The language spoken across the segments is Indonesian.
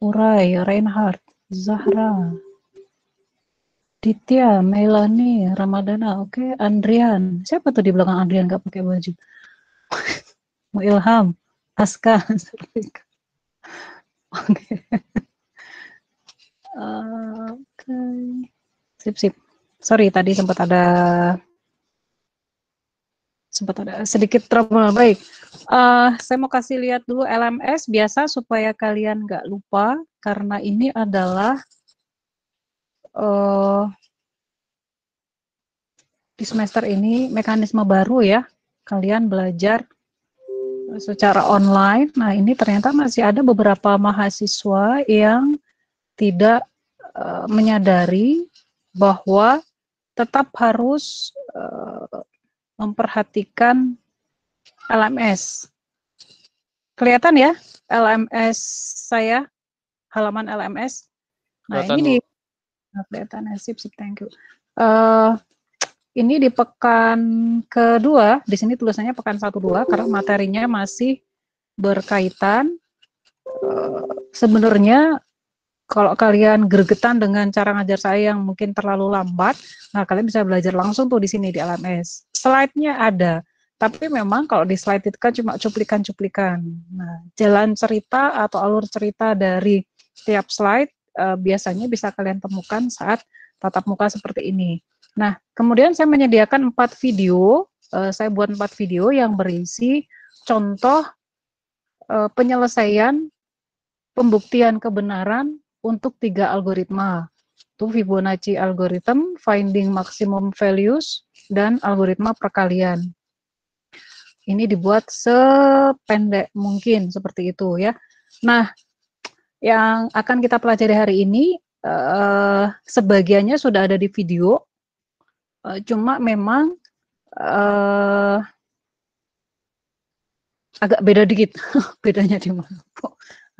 Uray, Reinhard, Zahra, Ditya, Melanie, Ramadana, oke, Andrian. Siapa tuh di belakang Andrian nggak pakai baju? Mau Ilham, Aska, oke, oke, sip sip. Sorry tadi sempat ada sedikit trouble. Baik, saya mau kasih lihat dulu LMS biasa supaya kalian nggak lupa karena ini adalah di semester ini mekanisme baru ya. Kalian belajar secara online. Nah, ini ternyata masih ada beberapa mahasiswa yang tidak menyadari bahwa tetap harus memperhatikan LMS. Kelihatan ya LMS saya, halaman LMS. Nah, Kelihatan, ini di kelihatan, sip, thank you. Ini di pekan kedua, di sini tulisannya pekan 1-2 karena materinya masih berkaitan. Sebenarnya kalau kalian gregetan dengan cara ngajar saya yang mungkin terlalu lambat, nah kalian bisa belajar langsung tuh di sini di LMS. Slide-nya ada, tapi memang kalau di slide itu kan cuma cuplikan-cuplikan. Nah, jalan cerita atau alur cerita dari tiap slide biasanya bisa kalian temukan saat tatap muka seperti ini. Nah, kemudian saya menyediakan 4 video, saya buat 4 video yang berisi contoh penyelesaian pembuktian kebenaran untuk 3 algoritma. Itu Fibonacci algorithm, finding maximum values, dan algoritma perkalian. Ini dibuat sependek mungkin seperti itu ya. Nah, yang akan kita pelajari hari ini sebagiannya sudah ada di video, cuma memang agak beda dikit. Bedanya di mana?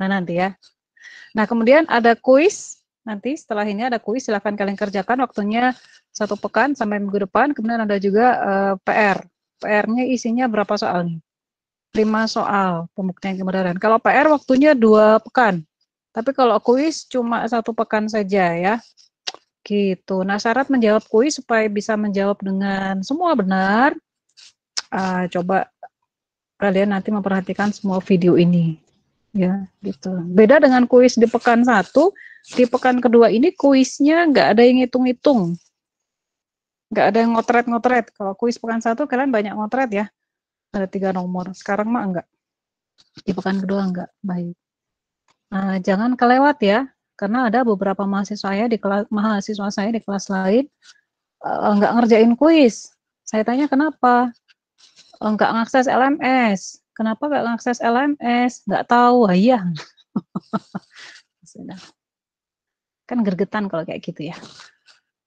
Nah, nanti ya. Nah, kemudian ada kuis. Nanti setelah ini ada kuis, silahkan kalian kerjakan, waktunya 1 pekan sampai minggu depan. Kemudian ada juga PR. PR-nya isinya berapa soal nih? 5 soal pembuktian kebenaran. Kalau PR waktunya 2 pekan. Tapi kalau kuis cuma 1 pekan saja ya. Gitu. Nah, syarat menjawab kuis supaya bisa menjawab dengan semua benar, coba kalian nanti memperhatikan semua video ini. Ya, gitu. Beda dengan kuis di pekan 1, di pekan kedua ini kuisnya nggak ada yang hitung-hitung. Nggak ada yang ngotret-ngotret. Kalau kuis pekan 1 kalian banyak ngotret ya. Ada 3 nomor. Sekarang mah enggak. Di pekan kedua enggak. Baik. Nah, jangan kelewat ya. Karena ada beberapa mahasiswa saya di kelas lain nggak ngerjain kuis. Saya tanya kenapa? Nggak ngakses LMS. Kenapa nggak ngakses LMS? Nggak tahu. Iya. Sudah. Kan gergetan kalau kayak gitu ya.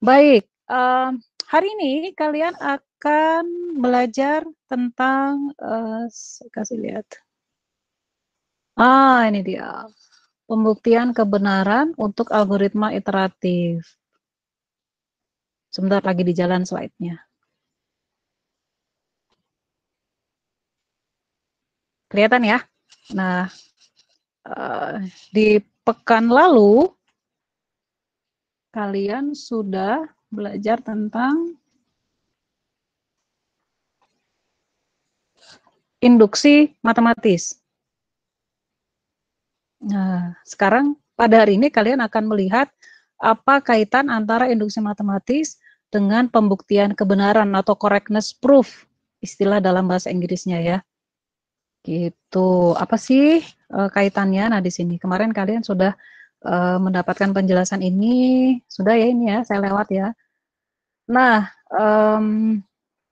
Baik, hari ini kalian akan belajar tentang, saya kasih lihat. Ini dia. Pembuktian kebenaran untuk algoritma iteratif. Sebentar lagi di jalan slide-nya. Kelihatan ya? Nah, di pekan lalu kalian sudah belajar tentang induksi matematis. Nah, sekarang pada hari ini kalian akan melihat apa kaitan antara induksi matematis dengan pembuktian kebenaran atau correctness proof, istilah dalam bahasa Inggrisnya ya. Gitu. Apa sih kaitannya? Nah, di sini kemarin kalian sudah mendapatkan penjelasan ini, sudah ya ini ya, saya lewat ya. Nah,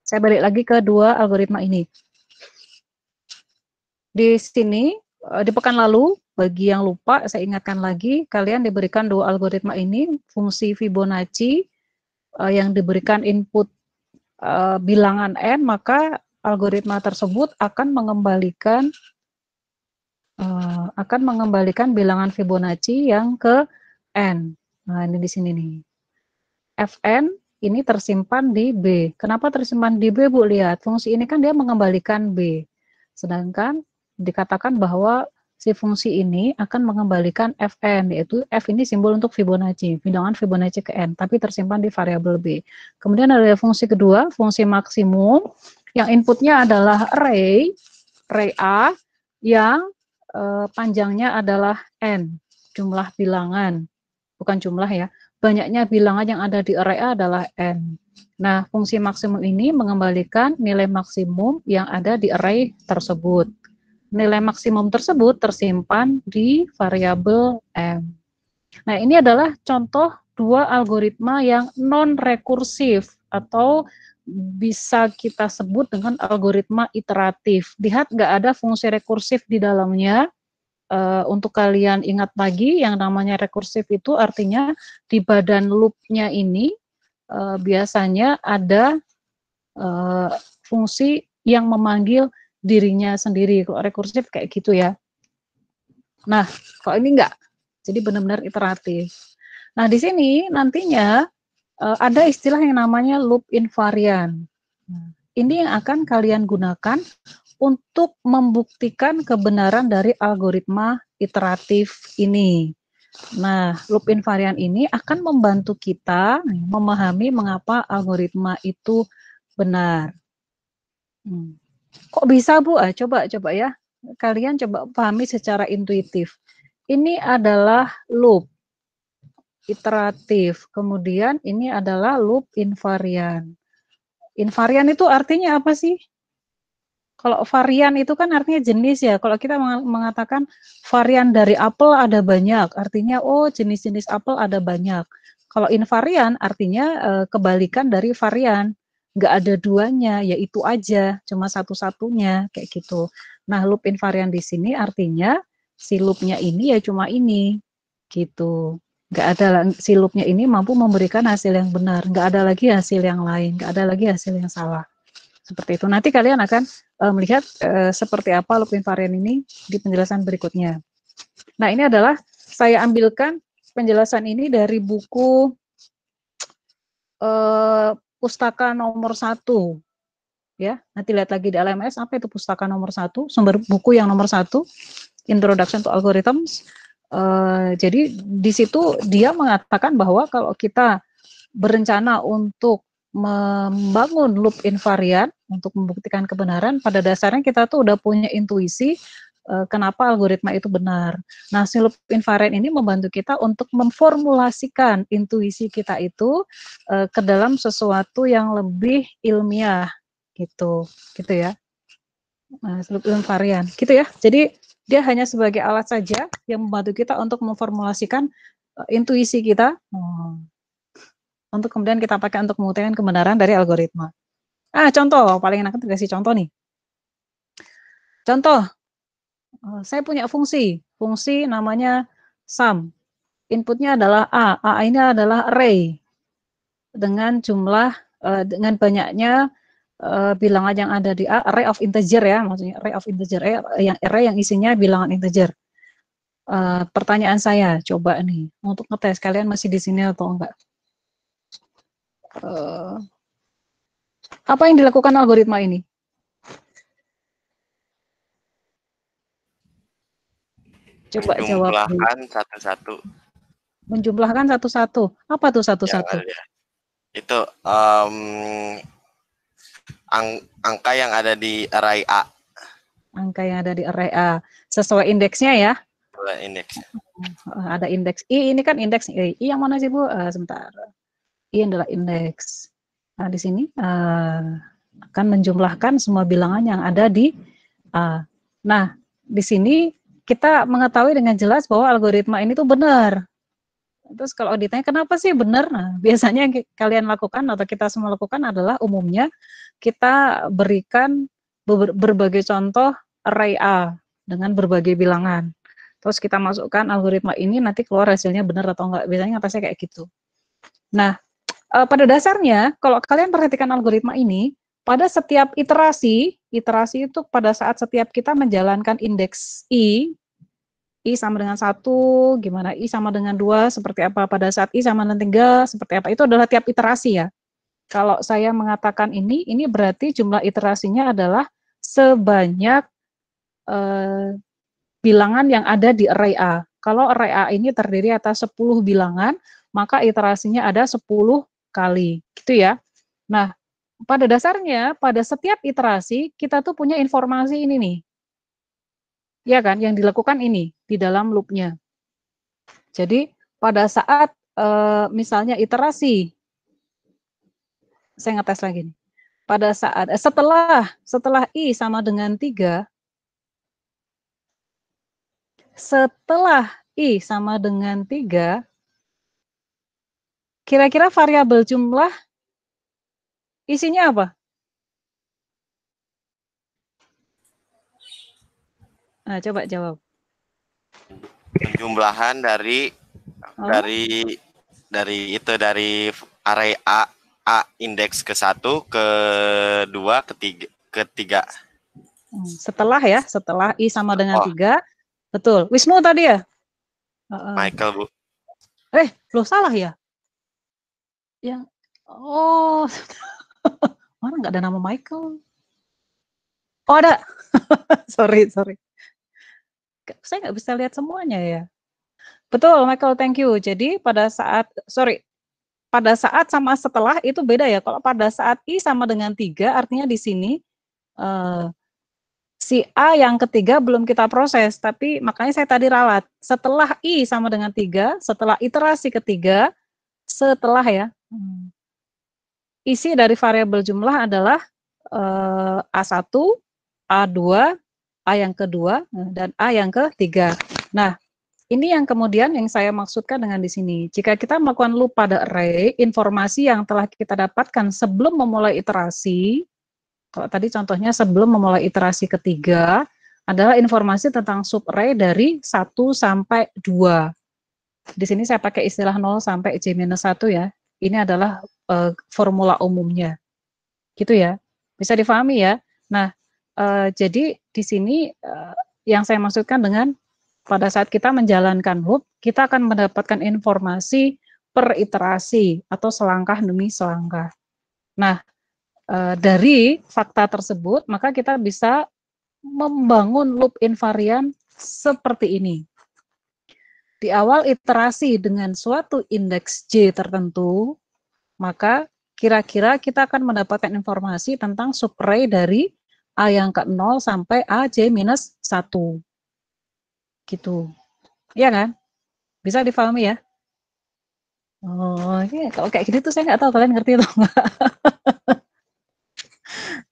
saya balik lagi ke 2 algoritma ini. Di sini, di pekan lalu, bagi yang lupa, saya ingatkan lagi, kalian diberikan 2 algoritma ini, fungsi Fibonacci, yang diberikan input bilangan n, maka algoritma tersebut akan mengembalikan bilangan Fibonacci yang ke n. Nah, ini di sini nih. Fn ini tersimpan di B. Kenapa tersimpan di B, Bu? Lihat, fungsi ini kan dia mengembalikan B. Sedangkan dikatakan bahwa si fungsi ini akan mengembalikan Fn, yaitu F ini simbol untuk Fibonacci, bilangan Fibonacci ke N, tapi tersimpan di variabel B. Kemudian ada fungsi kedua, fungsi maksimum, yang inputnya adalah array A, yang panjangnya adalah N, jumlah bilangan, bukan jumlah ya, banyaknya bilangan yang ada di array A adalah N. Nah, fungsi maksimum ini mengembalikan nilai maksimum yang ada di array tersebut. Nilai maksimum tersebut tersimpan di variabel M. Nah, ini adalah contoh dua algoritma yang non-rekursif atau bisa kita sebut dengan algoritma iteratif. Lihat nggak ada fungsi rekursif di dalamnya. Untuk kalian ingat lagi, yang namanya rekursif itu artinya di badan loop-nya ini biasanya ada fungsi yang memanggil dirinya sendiri. Kalau rekursif kayak gitu ya. Nah, kalau ini enggak. Jadi benar-benar iteratif. Nah, di sini nantinya ada istilah yang namanya loop invariant. Ini yang akan kalian gunakan untuk membuktikan kebenaran dari algoritma iteratif ini. Nah, loop invariant ini akan membantu kita memahami mengapa algoritma itu benar. Kok bisa, Bu? Coba ya. Kalian coba pahami secara intuitif. Ini adalah loop iteratif. Kemudian ini adalah loop invariant. Invariant itu artinya apa sih? Kalau varian itu kan artinya jenis ya. Kalau kita mengatakan varian dari apel ada banyak, artinya oh jenis-jenis apel ada banyak. Kalau invarian artinya kebalikan dari varian. Nggak ada duanya, ya itu aja, cuma satu-satunya, kayak gitu. Nah, loop invarian di sini artinya si loopnya ini ya cuma ini, gitu. Nggak ada, si loopnya ini mampu memberikan hasil yang benar, nggak ada lagi hasil yang lain, nggak ada lagi hasil yang salah. Seperti itu. Nanti kalian akan melihat seperti apa loop invariant ini di penjelasan berikutnya. Nah, ini adalah saya ambilkan penjelasan ini dari buku pustaka nomor 1. Ya, nanti lihat lagi di LMS apa itu pustaka nomor 1, sumber buku yang nomor 1, Introduction to Algorithms. Jadi di situ dia mengatakan bahwa kalau kita berencana untuk membangun loop invariant untuk membuktikan kebenaran, pada dasarnya kita tuh udah punya intuisi kenapa algoritma itu benar. Nah, si loop invariant ini membantu kita untuk memformulasikan intuisi kita itu ke dalam sesuatu yang lebih ilmiah, gitu ya. Nah, loop invariant, gitu ya. Jadi dia hanya sebagai alat saja yang membantu kita untuk memformulasikan intuisi kita. Untuk kemudian kita pakai untuk membuktikan kebenaran dari algoritma. Contoh, paling enak kasih contoh nih. Contoh, saya punya fungsi namanya sum. Inputnya adalah A ini adalah array dengan jumlah, dengan banyaknya bilangan yang ada di A, array of integer ya, maksudnya array of integer, array yang isinya bilangan integer. Pertanyaan saya, coba nih, untuk ngetes kalian masih di sini atau enggak? Apa yang dilakukan algoritma ini? Coba jawab. Menjumlahkan satu-satu. Menjumlahkan satu-satu. Apa tuh satu-satu? Itu angka yang ada di array A. Angka yang ada di array A. Sesuai indeksnya ya? Indeks. Ada indeks I, ini kan indeks I. I yang mana sih, Bu? Sebentar. I adalah indeks. Nah, di sini akan menjumlahkan semua bilangan yang ada di A. Nah, di sini kita mengetahui dengan jelas bahwa algoritma ini tuh benar. Terus kalau ditanya kenapa sih benar? Nah, biasanya yang kalian lakukan atau kita semua lakukan adalah umumnya kita berikan berbagai contoh array A dengan berbagai bilangan. Terus kita masukkan algoritma ini, nanti keluar hasilnya benar atau enggak. Biasanya ngetasnya kayak gitu. Nah, pada dasarnya kalau kalian perhatikan algoritma ini, pada setiap iterasi itu pada saat setiap kita menjalankan indeks I sama dengan 1, gimana I sama dengan 2, seperti apa pada saat I sama dengan 3, seperti apa, itu adalah tiap iterasi ya. Kalau saya mengatakan ini berarti jumlah iterasinya adalah sebanyak bilangan yang ada di array A. Kalau array A ini terdiri atas 10 bilangan, maka iterasinya ada 10 kali, gitu ya. Nah, pada dasarnya, pada setiap iterasi, kita tuh punya informasi ini nih. Ya kan, yang dilakukan ini, di dalam loop-nya. Jadi, pada saat, misalnya iterasi, saya ngetes lagi nih. Pada saat, setelah I sama dengan 3, setelah I sama dengan 3, kira-kira variabel jumlah isinya apa? Nah, coba jawab. Penjumlahan dari Oh. dari array A indeks ke-1, ke-2, ketiga. Setelah ya, setelah I sama dengan 3, betul. Wisnu tadi ya? Michael, Bu. Loh salah ya? Yang, oh, mana nggak ada nama Michael? Oh ada, sorry. Saya nggak bisa lihat semuanya ya. Betul, Michael, thank you. Jadi pada saat sama setelah itu beda ya. Kalau pada saat I sama dengan 3, artinya di sini si A yang ketiga belum kita proses, tapi makanya saya tadi ralat. Setelah I sama dengan 3, setelah iterasi ketiga, setelah ya, isi dari variabel jumlah adalah A1, A2, A yang kedua, dan A yang ketiga. Nah, ini yang kemudian yang saya maksudkan dengan di sini. Jika kita melakukan loop pada array, informasi yang telah kita dapatkan sebelum memulai iterasi, kalau tadi contohnya sebelum memulai iterasi ketiga, adalah informasi tentang subarray dari 1 sampai 2. Di sini saya pakai istilah 0 sampai J-1 ya. Ini adalah formula umumnya. Gitu ya. Bisa difahami ya. Nah, jadi di sini yang saya maksudkan dengan pada saat kita menjalankan loop, kita akan mendapatkan informasi per iterasi atau selangkah demi selangkah. Nah, dari fakta tersebut, maka kita bisa membangun loop invarian seperti ini. Di awal iterasi dengan suatu indeks J tertentu, maka kira-kira kita akan mendapatkan informasi tentang subarray dari A yang ke-0 sampai A J-1. Gitu. Iya kan? Bisa difahami ya? Oh, ini kalau kayak gini tuh saya nggak tahu kalian ngerti atau enggak.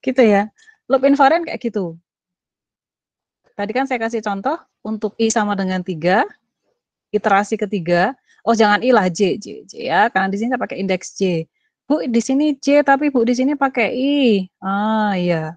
Gitu ya. Loop invariant kayak gitu. Tadi kan saya kasih contoh untuk I sama dengan 3, iterasi ketiga. Oh, jangan I lah, J ya, karena di sini saya pakai indeks J. Bu, di sini J tapi Bu di sini pakai I. Ah, iya.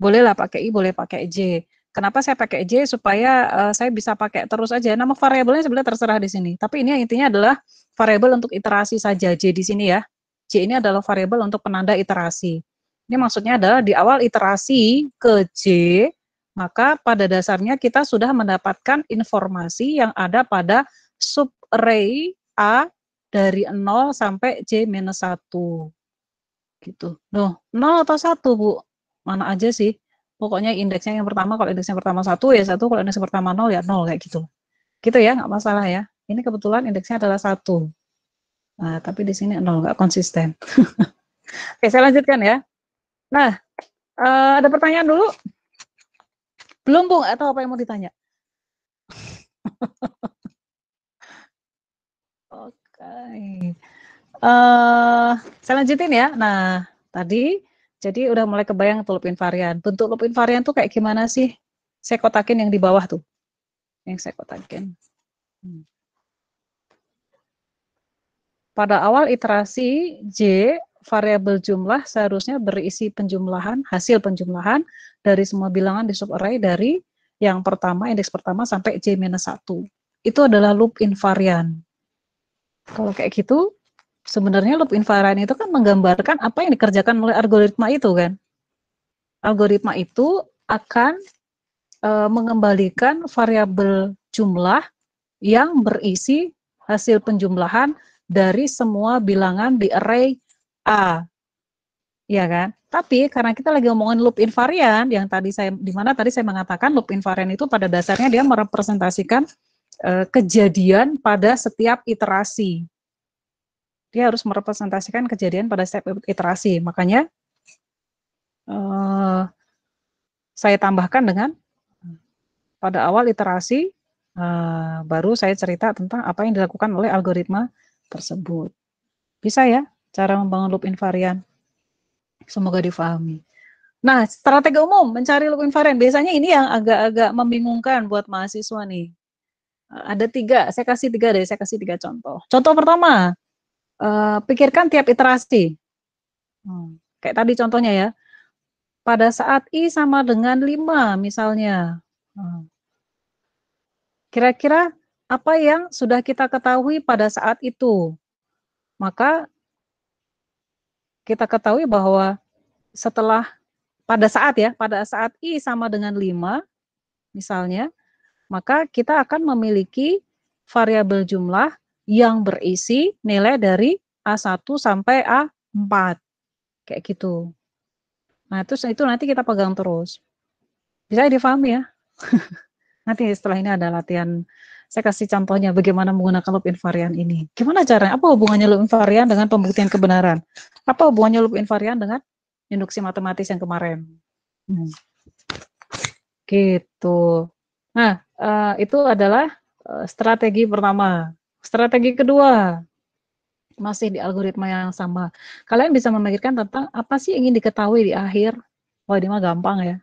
Bolehlah pakai I, boleh pakai J. Kenapa saya pakai J? Supaya saya bisa pakai terus aja. Nama variabelnya sebenarnya terserah di sini. Tapi ini intinya adalah variabel untuk iterasi saja. J di sini ya. J ini adalah variabel untuk penanda iterasi. Ini maksudnya adalah di awal iterasi ke J, maka pada dasarnya kita sudah mendapatkan informasi yang ada pada subarray A dari 0 sampai J-1. Gitu. Loh, 0 atau 1, Bu? Mana aja sih? Pokoknya indeksnya yang pertama, kalau indeksnya pertama 1 ya 1, kalau indeksnya pertama 0 ya 0, kayak gitu. Gitu ya, nggak masalah ya. Ini kebetulan indeksnya adalah 1. Nah, tapi di sini 0, nggak konsisten. Oke, saya lanjutkan ya. Nah, ada pertanyaan dulu? Belum, Bu, atau apa yang mau ditanya? Oke. Saya lanjutin ya. Nah, tadi jadi udah mulai kebayang tuh loop invariant. Bentuk loop invariant tuh kayak gimana sih? Saya kotakin yang di bawah tuh. Yang saya kotakin. Pada awal iterasi J, variabel jumlah seharusnya berisi penjumlahan, hasil penjumlahan dari semua bilangan di subarray dari yang pertama, indeks pertama sampai J-1. Itu adalah loop invariant. Kalau kayak gitu, sebenarnya loop invariant itu kan menggambarkan apa yang dikerjakan oleh algoritma itu kan. Algoritma itu akan mengembalikan variabel jumlah yang berisi hasil penjumlahan dari semua bilangan di array A. Iya kan? Tapi karena kita lagi ngomongin loop invarian, yang tadi saya mengatakan loop invarian itu pada dasarnya dia merepresentasikan kejadian pada setiap iterasi. Dia harus merepresentasikan kejadian pada setiap iterasi. Makanya saya tambahkan dengan pada awal iterasi, baru saya cerita tentang apa yang dilakukan oleh algoritma tersebut. Bisa ya cara membangun loop invarian? Semoga difahami. Nah, strategi umum mencari loop invarian. Biasanya ini yang agak-agak membingungkan buat mahasiswa nih. Ada 3, saya kasih 3 deh, saya kasih 3 contoh. Contoh pertama, pikirkan tiap iterasi. Kayak tadi contohnya ya, pada saat I sama dengan 5 misalnya. Kira-kira apa yang sudah kita ketahui pada saat itu? Maka kita ketahui bahwa pada saat I sama dengan 5 misalnya, maka kita akan memiliki variabel jumlah yang berisi nilai dari A1 sampai A4. Kayak gitu. Nah, itu nanti kita pegang terus. Bisa difahami ya? Nanti setelah ini ada latihan, saya kasih contohnya bagaimana menggunakan loop invarian ini. Gimana caranya? Apa hubungannya loop invarian dengan pembuktian kebenaran? Apa hubungannya loop invarian dengan induksi matematis yang kemarin? Gitu. Nah, itu adalah strategi pertama. Strategi kedua, masih di algoritma yang sama. Kalian bisa memikirkan tentang apa sih yang ingin diketahui di akhir. Wah, ini mah gampang ya.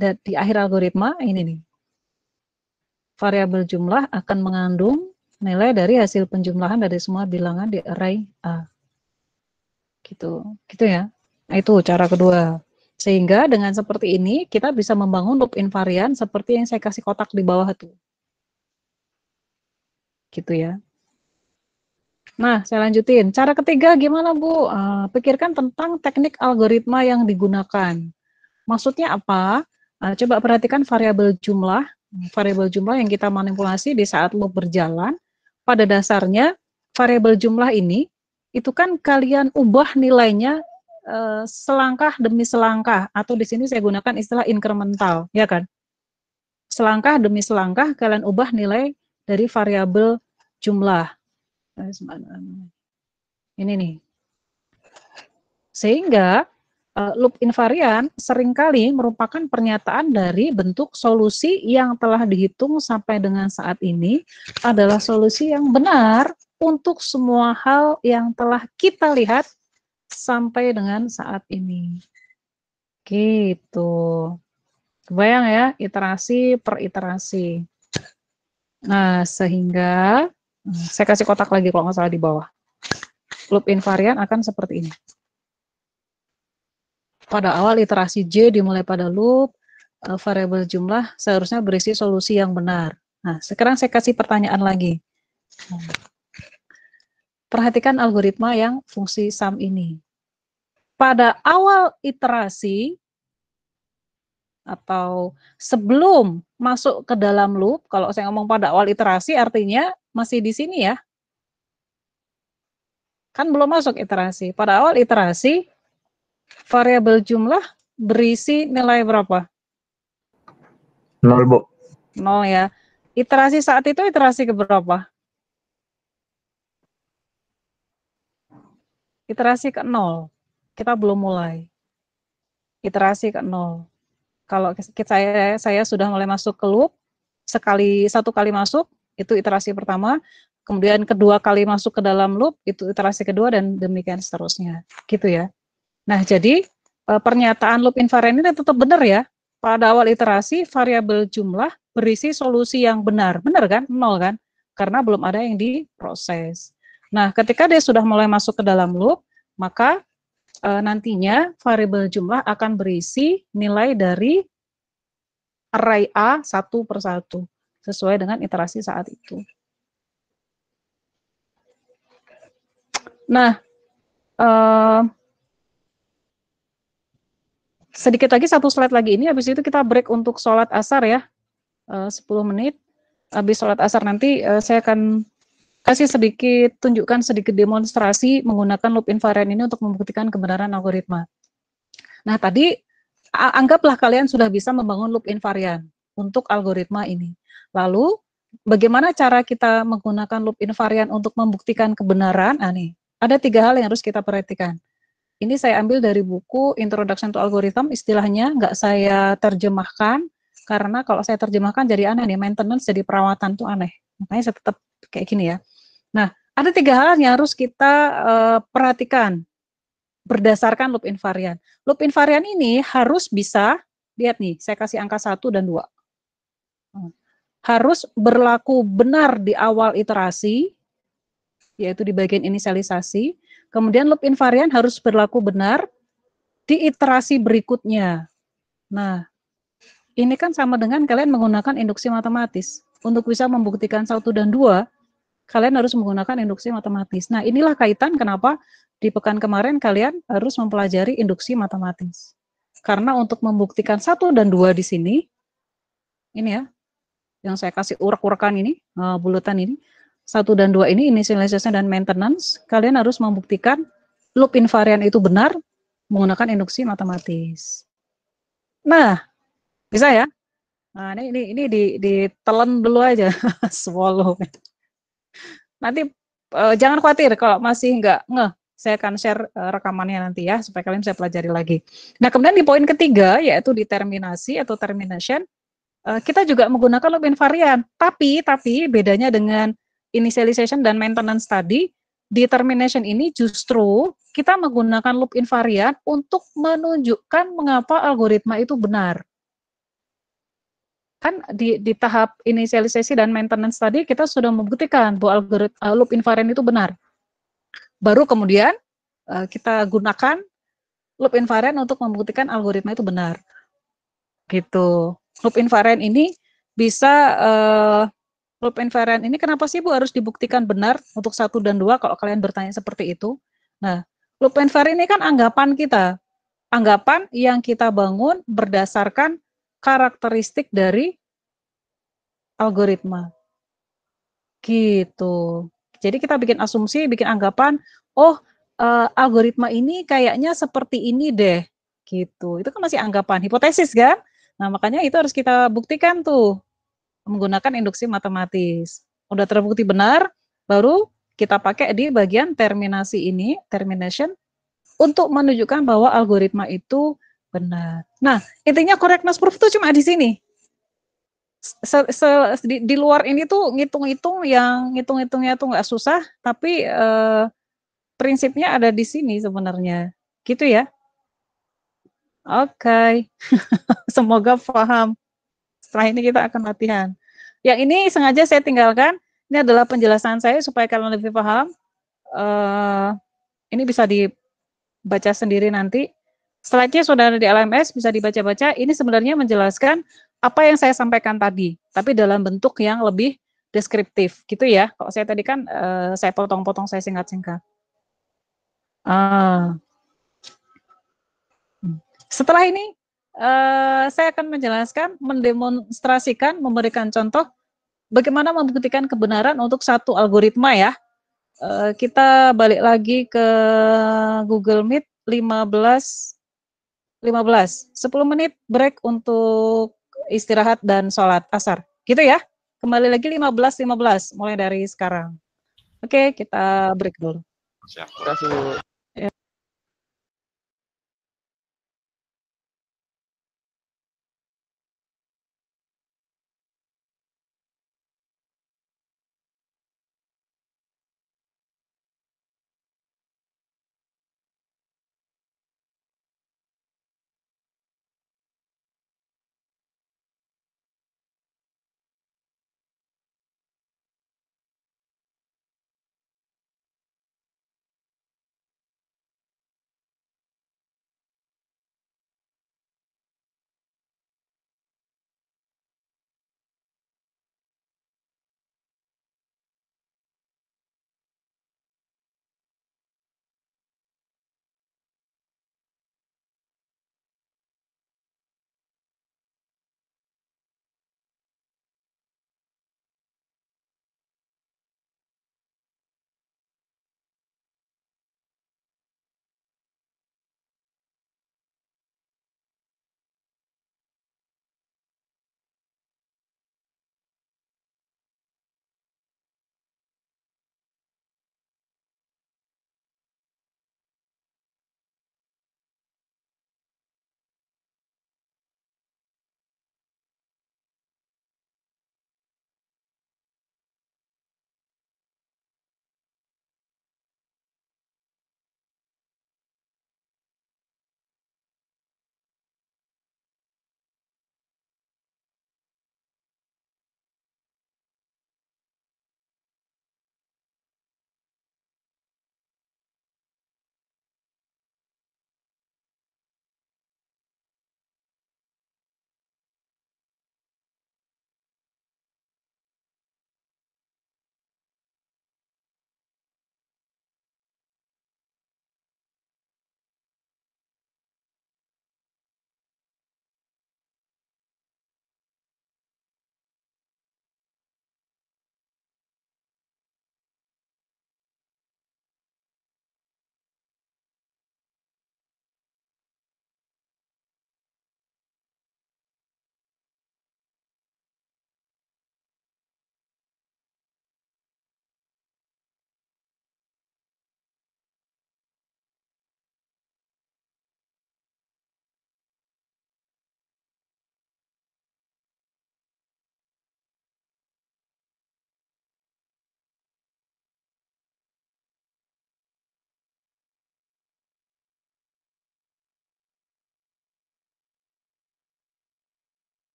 Di akhir algoritma ini nih. Variabel jumlah akan mengandung nilai dari hasil penjumlahan dari semua bilangan di array A. Gitu ya. Nah, itu cara kedua. Sehingga dengan seperti ini kita bisa membangun loop invarian seperti yang saya kasih kotak di bawah itu. Gitu ya. Nah, saya lanjutin. Cara ketiga gimana, Bu? Pikirkan tentang teknik algoritma yang digunakan. Maksudnya apa? Coba perhatikan variabel jumlah yang kita manipulasi di saat loop berjalan. Pada dasarnya, variabel jumlah ini, itu kan kalian ubah nilainya selangkah demi selangkah, atau di sini saya gunakan istilah incremental, ya kan? Selangkah demi selangkah kalian ubah nilai dari variabel jumlah. Ini nih. Sehingga loop invarian seringkali merupakan pernyataan dari bentuk solusi yang telah dihitung sampai dengan saat ini adalah solusi yang benar untuk semua hal yang telah kita lihat sampai dengan saat ini. Gitu. Kebayang ya, iterasi per iterasi. Nah, sehingga saya kasih kotak lagi kalau nggak salah di bawah. Loop invarian akan seperti ini. Pada awal iterasi J dimulai pada loop, variabel jumlah seharusnya berisi solusi yang benar. Nah, sekarang saya kasih pertanyaan lagi. Perhatikan algoritma yang fungsi sum ini. Pada awal iterasi, atau sebelum masuk ke dalam loop, kalau saya ngomong pada awal iterasi artinya masih di sini ya. Kan belum masuk iterasi. Pada awal iterasi, variabel jumlah berisi nilai berapa? 0, Bu. 0 ya. Iterasi saat itu iterasi ke berapa? Iterasi ke 0. Kita belum mulai. Iterasi ke 0. Kalau saya sudah mulai masuk ke loop, satu kali masuk, itu iterasi pertama, kemudian kedua kali masuk ke dalam loop, itu iterasi kedua, dan demikian seterusnya. Gitu ya. Nah, jadi pernyataan loop invariant ini tetap benar ya. Pada awal iterasi, variabel jumlah berisi solusi yang benar. Benar kan? 0 kan? Karena belum ada yang diproses. Nah, ketika dia sudah mulai masuk ke dalam loop, maka nantinya variabel jumlah akan berisi nilai dari array A satu per satu, sesuai dengan iterasi saat itu. Nah, sedikit lagi, satu slide lagi ini, habis itu kita break untuk sholat asar ya, 10 menit. Habis sholat asar nanti saya akan tunjukkan sedikit demonstrasi menggunakan loop invariant ini untuk membuktikan kebenaran algoritma. Nah, tadi anggaplah kalian sudah bisa membangun loop invariant untuk algoritma ini. Lalu, bagaimana cara kita menggunakan loop invariant untuk membuktikan kebenaran? Nah, nih, ada 3 hal yang harus kita perhatikan. Ini saya ambil dari buku Introduction to Algorithm, istilahnya nggak saya terjemahkan, karena kalau saya terjemahkan jadi aneh nih, maintenance jadi perawatan tuh aneh. Makanya saya tetap kayak gini ya. Nah, ada 3 hal yang harus kita perhatikan berdasarkan loop invariant. Loop invariant ini harus bisa, lihat nih, saya kasih angka 1 dan 2. Harus berlaku benar di awal iterasi, yaitu di bagian inisialisasi. Kemudian loop invariant harus berlaku benar di iterasi berikutnya. Nah, ini kan sama dengan kalian menggunakan induksi matematis. Untuk bisa membuktikan 1 dan 2, kalian harus menggunakan induksi matematis. Nah, inilah kaitan kenapa di pekan kemarin kalian harus mempelajari induksi matematis. Karena untuk membuktikan 1 dan 2 di sini, ini ya, yang saya kasih urak-urakan ini, bulatan ini, 1 dan 2 ini, initialization dan maintenance, kalian harus membuktikan loop invariant itu benar menggunakan induksi matematis. Nah, bisa ya? Nah, ini ditelan dulu aja, swallow. Nanti jangan khawatir kalau masih nggak ngeh, saya akan share rekamannya nanti ya, supaya kalian bisa pelajari lagi. Nah, kemudian di poin ketiga, yaitu determinasi atau termination, kita juga menggunakan loop invariant. Tapi bedanya dengan initialization dan maintenance tadi, determination ini justru kita menggunakan loop invariant untuk menunjukkan mengapa algoritma itu benar. Kan di tahap inisialisasi dan maintenance tadi kita sudah membuktikan bahwa algoritma loop invariant itu benar. Baru kemudian kita gunakan loop invariant untuk membuktikan algoritma itu benar. Gitu. Loop invariant ini bisa loop invariant ini kenapa sih Bu harus dibuktikan benar untuk 1 dan 2 kalau kalian bertanya seperti itu? Nah, loop invariant ini kan anggapan kita. Anggapan yang kita bangun berdasarkan karakteristik dari algoritma. Gitu. Jadi kita bikin asumsi, bikin anggapan, oh algoritma ini kayaknya seperti ini deh. Gitu. Itu kan masih anggapan, hipotesis kan? Nah, makanya itu harus kita buktikan tuh menggunakan induksi matematis. Udah terbukti benar, baru kita pakai di bagian terminasi ini, termination, untuk menunjukkan bahwa algoritma itu benar. Nah, intinya correctness proof itu cuma di sini. Di luar ini tuh ngitung-hitungnya tuh nggak susah, tapi prinsipnya ada di sini sebenarnya, gitu ya. Oke, semoga paham. Setelah ini kita akan latihan. Yang ini sengaja saya tinggalkan, ini adalah penjelasan saya supaya kalian lebih paham. Ini bisa dibaca sendiri nanti. Slide-nya sudah ada di LMS, bisa dibaca-baca. Ini sebenarnya menjelaskan apa yang saya sampaikan tadi, tapi dalam bentuk yang lebih deskriptif, gitu ya. Kalau saya tadi kan saya potong-potong, saya singkat-singkat. Setelah ini saya akan menjelaskan, mendemonstrasikan, memberikan contoh bagaimana membuktikan kebenaran untuk satu algoritma ya. Kita balik lagi ke Google Meet 15, 10 menit break untuk istirahat dan sholat asar. Gitu ya. Kembali lagi 15, mulai dari sekarang. Oke, kita break dulu. Siap. Terima kasih, Bu.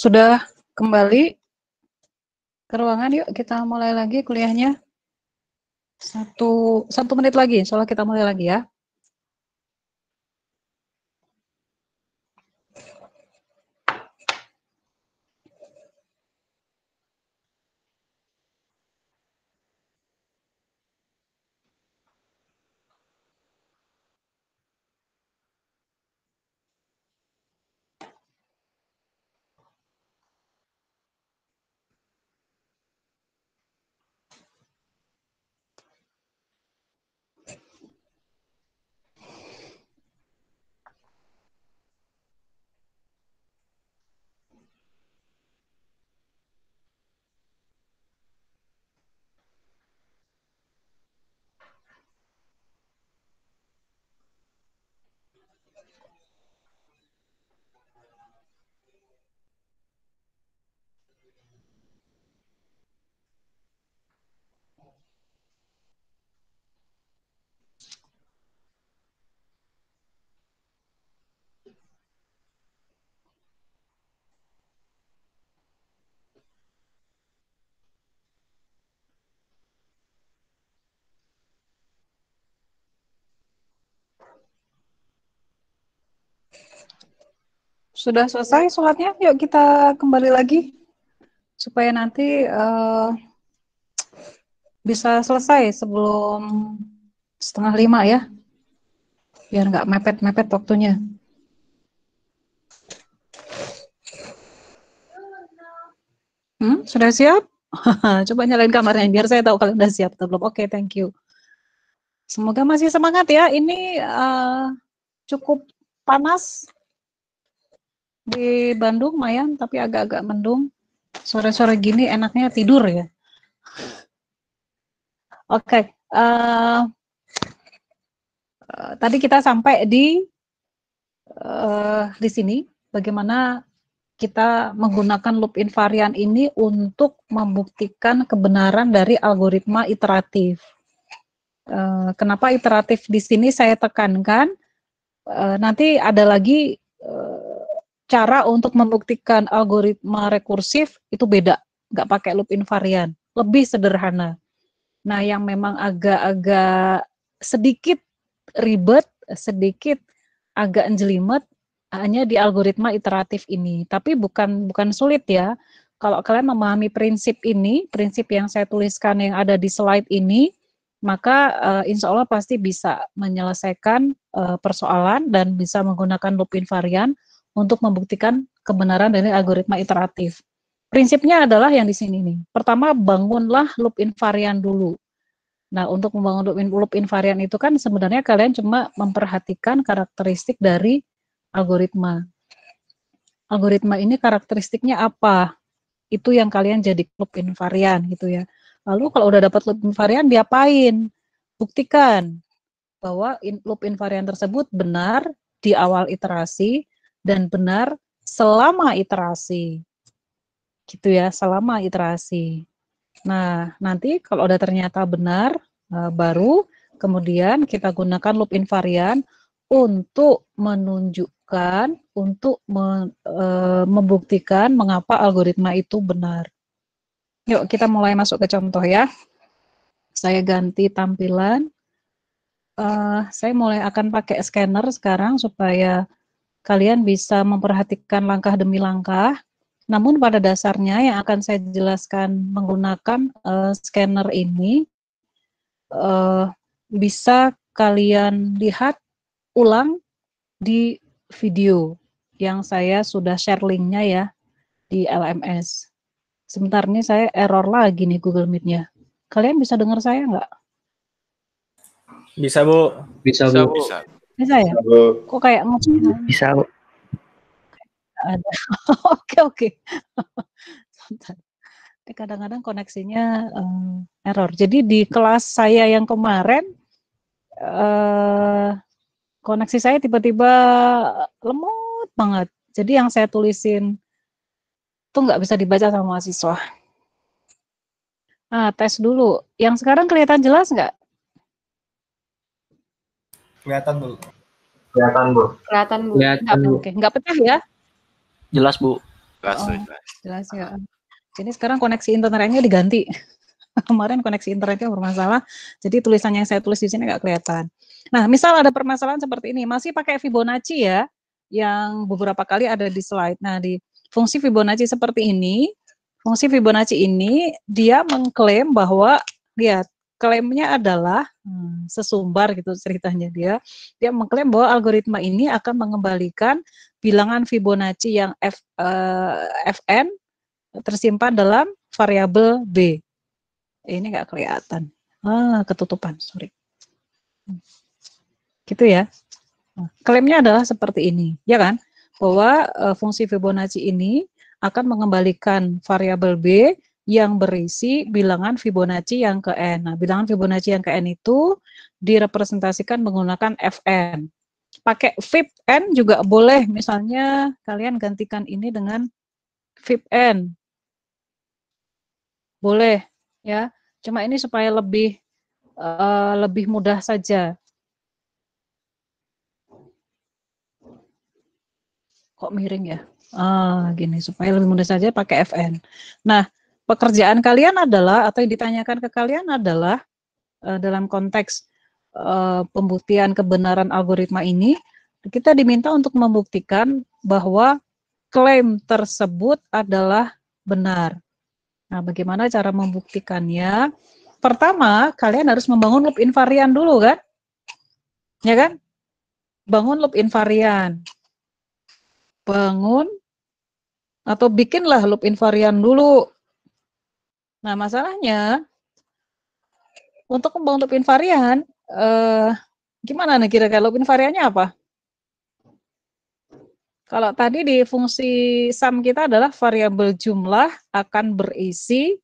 sudah kembali ke ruangan, yuk kita mulai lagi kuliahnya. Satu menit lagi, insya Allah kita mulai lagi ya. Sudah selesai sholatnya, yuk kita kembali lagi supaya nanti bisa selesai sebelum 4:30 ya, biar nggak mepet-mepet waktunya. Sudah siap? Coba nyalain kamarnya biar saya tahu kalian udah siap atau belum. Oke, thank you. Semoga masih semangat ya. Ini cukup panas di Bandung, Mayan, tapi agak-agak mendung. Sore-sore gini enaknya tidur ya. Oke, tadi kita sampai di sini bagaimana kita menggunakan loop invariant ini untuk membuktikan kebenaran dari algoritma iteratif. Kenapa iteratif di sini saya tekankan? Nanti ada lagi cara untuk membuktikan algoritma rekursif itu beda, nggak pakai loop invariant, lebih sederhana. Nah, yang memang agak-agak sedikit ribet, sedikit agak jelimet hanya di algoritma iteratif ini. Tapi bukan sulit ya. Kalau kalian memahami prinsip ini, prinsip yang saya tuliskan yang ada di slide ini, maka insya Allah pasti bisa menyelesaikan persoalan dan bisa menggunakan loop invariant untuk membuktikan kebenaran dari algoritma iteratif. Prinsipnya adalah yang di sini nih. Pertama, bangunlah loop invariant dulu. Nah, untuk membangun loop invariant itu kan sebenarnya kalian cuma memperhatikan karakteristik dari algoritma. Algoritma ini karakteristiknya apa? Itu yang kalian jadi loop invariant gitu ya. Lalu kalau udah dapat loop invariant, diapain? Buktikan bahwa loop invariant tersebut benar di awal iterasi dan benar selama iterasi. Gitu ya, selama iterasi. Nah, nanti kalau udah ternyata benar, baru kemudian kita gunakan loop invariant untuk menunjukkan, untuk membuktikan mengapa algoritma itu benar. Yuk kita mulai masuk ke contoh ya. Saya ganti tampilan. Saya mulai akan pakai scanner sekarang supaya kalian bisa memperhatikan langkah demi langkah. Namun pada dasarnya yang akan saya jelaskan menggunakan scanner ini bisa kalian lihat ulang di video yang saya sudah share linknya ya di LMS. Sebentar nih saya error lagi nih Google Meet-nya. Kalian bisa dengar saya nggak? Bisa, Bu. Bisa, Bu. Bisa. Bisa ya? Kok kayak ngomong? Bisa, Bu. Ada. Oke. Kadang-kadang koneksinya error. Jadi di kelas saya yang kemarin koneksi saya tiba-tiba lemot banget. Jadi yang saya tulisin itu nggak bisa dibaca sama mahasiswa. Nah, tes dulu. Yang sekarang kelihatan jelas nggak? Kelihatan, Bu. Kelihatan, Bu. Kelihatan, Bu. Kelihatan, Bu. Oke, nggak pecah ya? Jelas, Bu. Jelas ya. Jadi sekarang koneksi internetnya diganti. Kemarin koneksi internetnya bermasalah, jadi tulisannya yang saya tulis di sini nggak kelihatan. Nah, misal ada permasalahan seperti ini, masih pakai Fibonacci ya, yang beberapa kali ada di slide. Nah, di fungsi Fibonacci seperti ini, fungsi Fibonacci ini dia mengklaim bahwa, lihat, klaimnya adalah sesumbar gitu ceritanya dia mengklaim bahwa algoritma ini akan mengembalikan bilangan Fibonacci yang Fn tersimpan dalam variabel B. Ini nggak kelihatan. Ketutupan, sorry. Gitu ya. Klaimnya adalah seperti ini, ya kan? Bahwa fungsi Fibonacci ini akan mengembalikan variabel B yang berisi bilangan Fibonacci yang ke N. Nah, bilangan Fibonacci yang ke N itu direpresentasikan menggunakan Fn. Pakai Fib N juga boleh, misalnya kalian gantikan ini dengan Fib N. Boleh, ya. Cuma ini supaya lebih mudah saja. Kok miring ya? Gini, supaya lebih mudah saja pakai Fn. Nah, pekerjaan kalian adalah, atau yang ditanyakan ke kalian adalah, dalam konteks pembuktian kebenaran algoritma ini, kita diminta untuk membuktikan bahwa klaim tersebut adalah benar. Nah, bagaimana cara membuktikannya? Pertama, kalian harus membangun loop invarian dulu kan? Ya kan? Bangun loop invarian. Bangun atau bikinlah loop invarian dulu. Nah, masalahnya untuk membangun loop invarian, gimana nih kira-kira loop invariannya apa? Kalau tadi di fungsi sum kita adalah variabel jumlah akan berisi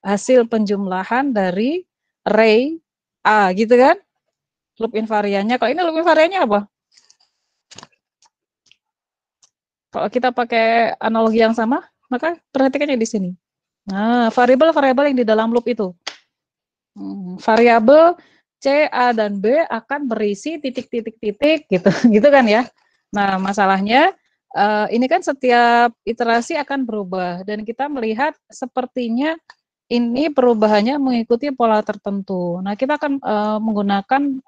hasil penjumlahan dari array A, gitu kan? Loop invariannya. Kalau ini loop invariannya apa? Kalau kita pakai analogi yang sama, maka perhatikannya di sini. Nah, variabel-variabel yang di dalam loop itu. Variabel C, A, dan B akan berisi titik-titik-titik gitu, gitu kan ya. Nah, masalahnya ini kan setiap iterasi akan berubah dan kita melihat sepertinya ini perubahannya mengikuti pola tertentu. Nah, kita akan menggunakan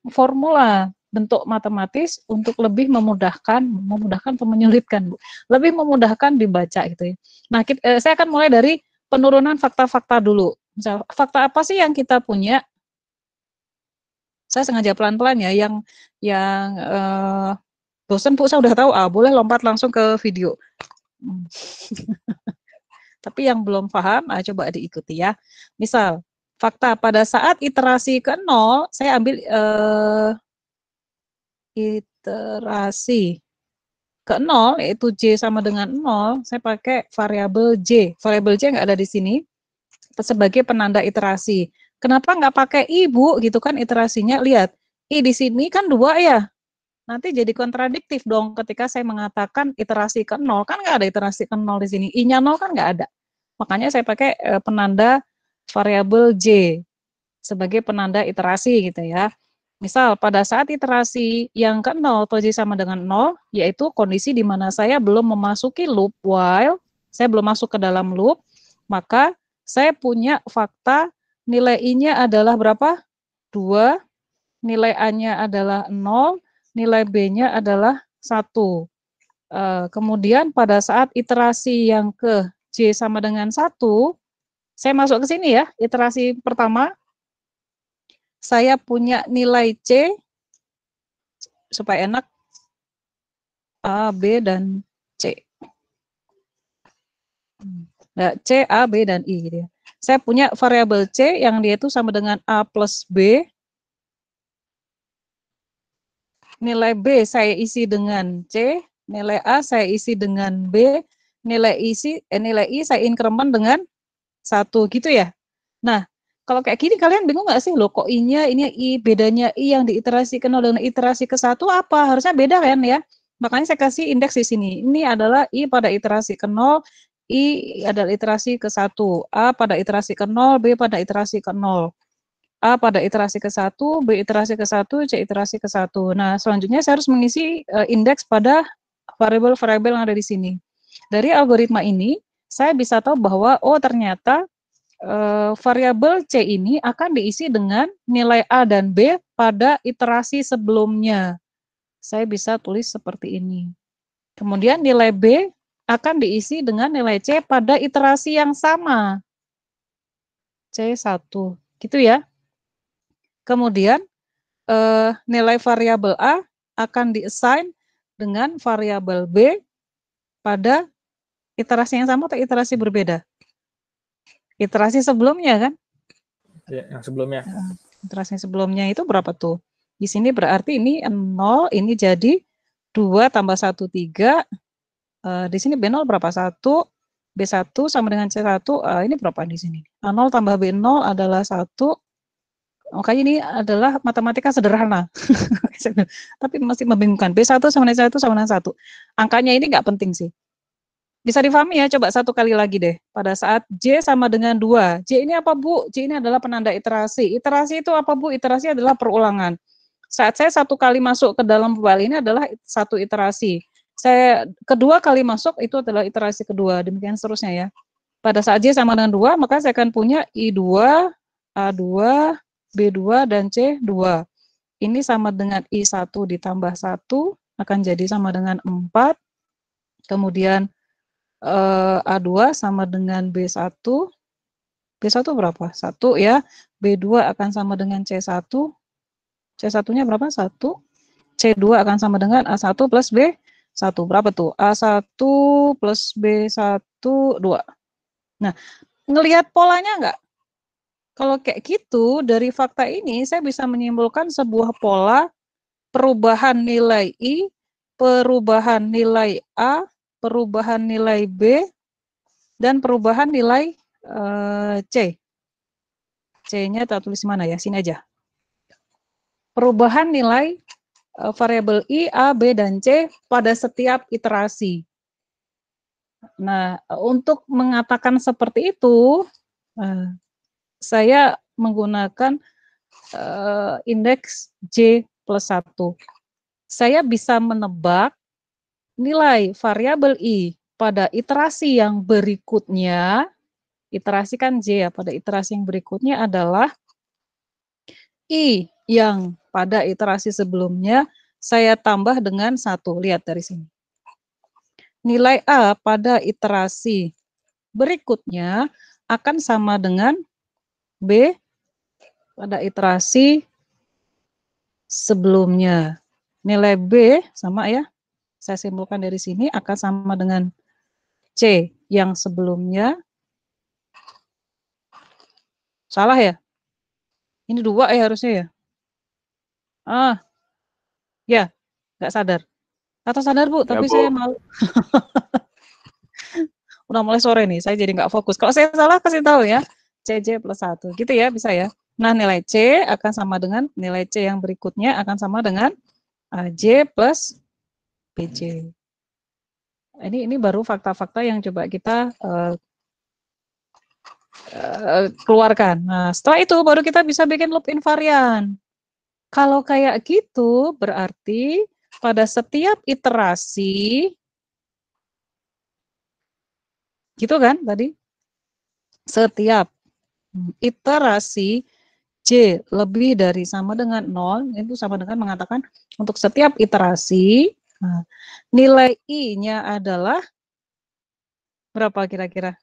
formula bentuk matematis untuk lebih memudahkan atau menyulitkan, Bu. Lebih memudahkan dibaca gitu ya. Nah, saya akan mulai dari penurunan fakta-fakta dulu. Misal, fakta apa sih yang kita punya? Saya sengaja pelan-pelan ya, yang bosan Bu, saya udah tahu, boleh lompat langsung ke video. Tapi yang belum paham, coba diikuti ya. Misal, fakta pada saat iterasi ke 0, saya ambil iterasi ke 0, yaitu J sama dengan 0, saya pakai variabel J. Variabel J nggak ada di sini sebagai penanda iterasi. Kenapa nggak pakai I, Bu? Gitu kan iterasinya. Lihat, I di sini kan 2 ya. Nanti jadi kontradiktif dong ketika saya mengatakan iterasi ke 0. Kan nggak ada iterasi ke 0 di sini. I-nya 0 kan nggak ada. Makanya saya pakai penanda variabel J sebagai penanda iterasi gitu ya. Misal pada saat iterasi yang ke 0 atau J sama dengan 0, yaitu kondisi di mana saya belum memasuki loop while, saya belum masuk ke dalam loop, maka saya punya fakta nilai I-nya adalah berapa? 2, nilai A-nya adalah 0, nilai B-nya adalah 1. Kemudian pada saat iterasi yang ke J sama dengan 1, saya masuk ke sini ya, iterasi pertama, saya punya nilai C, supaya enak, A, B, dan C. Nah, C, A, B, dan I. Gitu ya. Saya punya variabel C yang dia itu sama dengan A plus B. Nilai B saya isi dengan C, nilai A saya isi dengan B, nilai I saya increment dengan 1, gitu ya. Nah, kalau kayak gini kalian bingung nggak sih, loh kok I-nya, ini I, bedanya I yang diiterasi ke 0 dengan iterasi ke 1 apa? Harusnya beda kan ya? Makanya saya kasih indeks di sini. Ini adalah I pada iterasi ke 0, I adalah iterasi ke 1, A pada iterasi ke 0, B pada iterasi ke 0. A pada iterasi ke 1, B iterasi ke 1, C iterasi ke 1. Nah, selanjutnya saya harus mengisi indeks pada variabel-variabel yang ada di sini. Dari algoritma ini, saya bisa tahu bahwa, oh ternyata variabel C ini akan diisi dengan nilai A dan B pada iterasi sebelumnya. Saya bisa tulis seperti ini. Kemudian nilai B akan diisi dengan nilai C pada iterasi yang sama. C1, gitu ya. Kemudian nilai variabel A akan diassign dengan variabel B pada iterasi yang sama atau iterasi berbeda? Iterasi sebelumnya kan? Ya, yang sebelumnya. Iterasi sebelumnya itu berapa tuh? Di sini berarti ini 0, ini jadi 2 tambah 1, 3. Di sini B0 berapa? 1. B1 sama dengan C1, ini berapa di sini? A0 tambah B0 adalah 1. Makanya ini adalah matematika sederhana. Tapi masih membingungkan. B1 sama dengan C1 sama dengan 1. Angkanya ini nggak penting sih. Bisa difahami ya, coba satu kali lagi deh. Pada saat J sama dengan 2. J ini apa, Bu? J ini adalah penanda iterasi. Iterasi itu apa, Bu? Iterasi adalah perulangan. Saat saya satu kali masuk ke dalam file ini adalah satu iterasi. Saya kedua kali masuk itu adalah iterasi kedua. Demikian seterusnya ya. Pada saat J sama dengan 2, maka saya akan punya I2, A2, B2, dan C2. Ini sama dengan I1 ditambah 1, akan jadi sama dengan 4. Kemudian A2 sama dengan B1. B1 berapa? 1 ya. B2 akan sama dengan C1. C1-nya berapa? 1. C2 akan sama dengan A1 plus B1. Berapa tuh? A1 plus B1, 2. Nah, ngelihat polanya enggak? Kalau kayak gitu, dari fakta ini saya bisa menyimpulkan sebuah pola perubahan nilai I, perubahan nilai A, perubahan nilai B, dan perubahan nilai C. C-nya kita tulis mana ya? Sini aja. Perubahan nilai variabel I, A, B, dan C pada setiap iterasi. Nah, untuk mengatakan seperti itu, saya menggunakan indeks J plus 1. Saya bisa menebak nilai variabel I pada iterasi yang berikutnya. Iterasi kan J ya, pada iterasi yang berikutnya adalah I yang pada iterasi sebelumnya saya tambah dengan 1. Lihat dari sini. Nilai A pada iterasi berikutnya akan sama dengan B pada iterasi sebelumnya. Nilai B sama ya, saya simpulkan dari sini akan sama dengan C yang sebelumnya. Salah ya? Ini 2 ya harusnya ya? Ya, nggak sadar. Atau sadar Bu, Ya, tapi Bu. saya malu. Udah mulai sore nih, saya jadi nggak fokus. Kalau saya salah, kasih tahu ya. CJ plus 1, gitu ya, bisa ya. Nah, nilai C akan sama dengan, nilai C yang berikutnya akan sama dengan J plus BJ. Ini baru fakta-fakta yang coba kita keluarkan. Nah, setelah itu baru kita bisa bikin loop invarian. Kalau kayak gitu, berarti pada setiap iterasi, gitu kan tadi? Setiap iterasi J lebih dari sama dengan 0, itu sama dengan mengatakan untuk setiap iterasi, nilai I-nya adalah berapa kira-kira?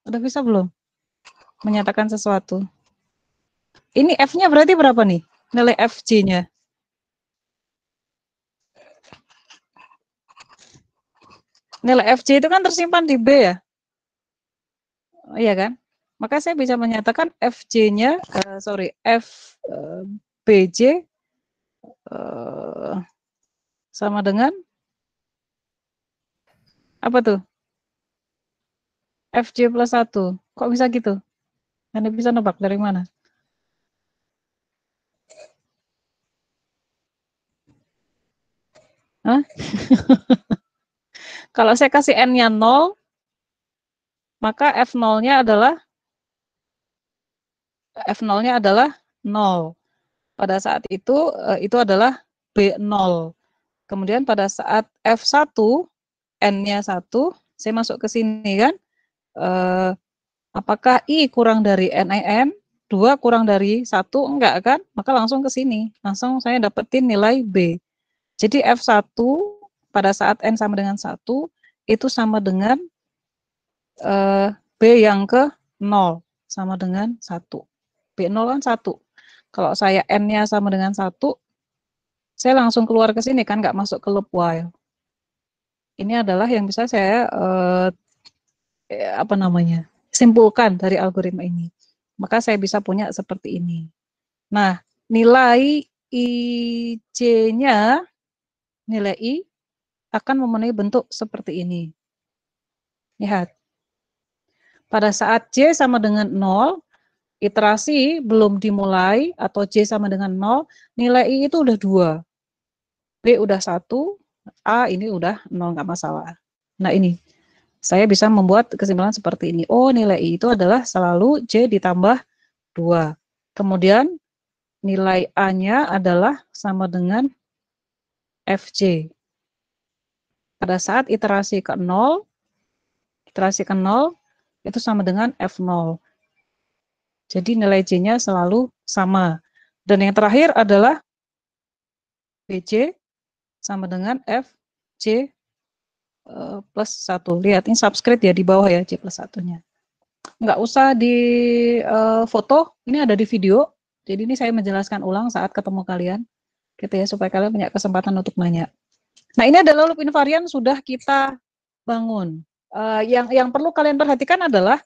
Udah bisa belum menyatakan sesuatu? Ini F-nya berarti berapa nih? Nilai FJ-nya. Nilai FJ itu kan tersimpan di B ya? Iya kan? Maka saya bisa menyatakan FJ-nya, FBJ sama dengan apa tuh? FJ plus 1. Kok bisa gitu? Anda bisa nebak dari mana? Hah? Kalau saya kasih N-nya 0, maka F0-nya adalah 0. Pada saat itu adalah B0. Kemudian pada saat F1 N-nya 1, saya masuk ke sini kan. Apakah I kurang dari N, 2 kurang dari 1? Enggak kan? Maka langsung ke sini. Langsung saya dapetin nilai B. Jadi F1 pada saat N sama dengan 1, itu sama dengan B yang ke 0, sama dengan 1. B0 kan 1. Kalau saya N-nya sama dengan 1, saya langsung keluar ke sini kan, nggak masuk ke loop while. Ini adalah yang bisa saya simpulkan dari algoritma ini. Maka saya bisa punya seperti ini. Nah, nilai IJ-nya, nilai I akan memenuhi bentuk seperti ini. Lihat. Pada saat J sama dengan 0, iterasi belum dimulai, atau J sama dengan 0, nilai I itu udah 2. B udah 1, A ini udah 0, nggak masalah. Nah ini, saya bisa membuat kesimpulan seperti ini. Oh, nilai I itu adalah selalu J ditambah 2. Kemudian nilai A-nya adalah sama dengan FJ. Pada saat iterasi ke 0, itu sama dengan F0. Jadi nilai J-nya selalu sama. Dan yang terakhir adalah BJ sama dengan FJ plus 1. Lihat, ini subscript ya di bawah ya, J plus 1-nya. Nggak usah di foto, ini ada di video. Jadi ini saya menjelaskan ulang saat ketemu kalian, gitu ya, supaya kalian punya kesempatan untuk nanya. Nah, ini adalah loop invariant sudah kita bangun. Yang perlu kalian perhatikan adalah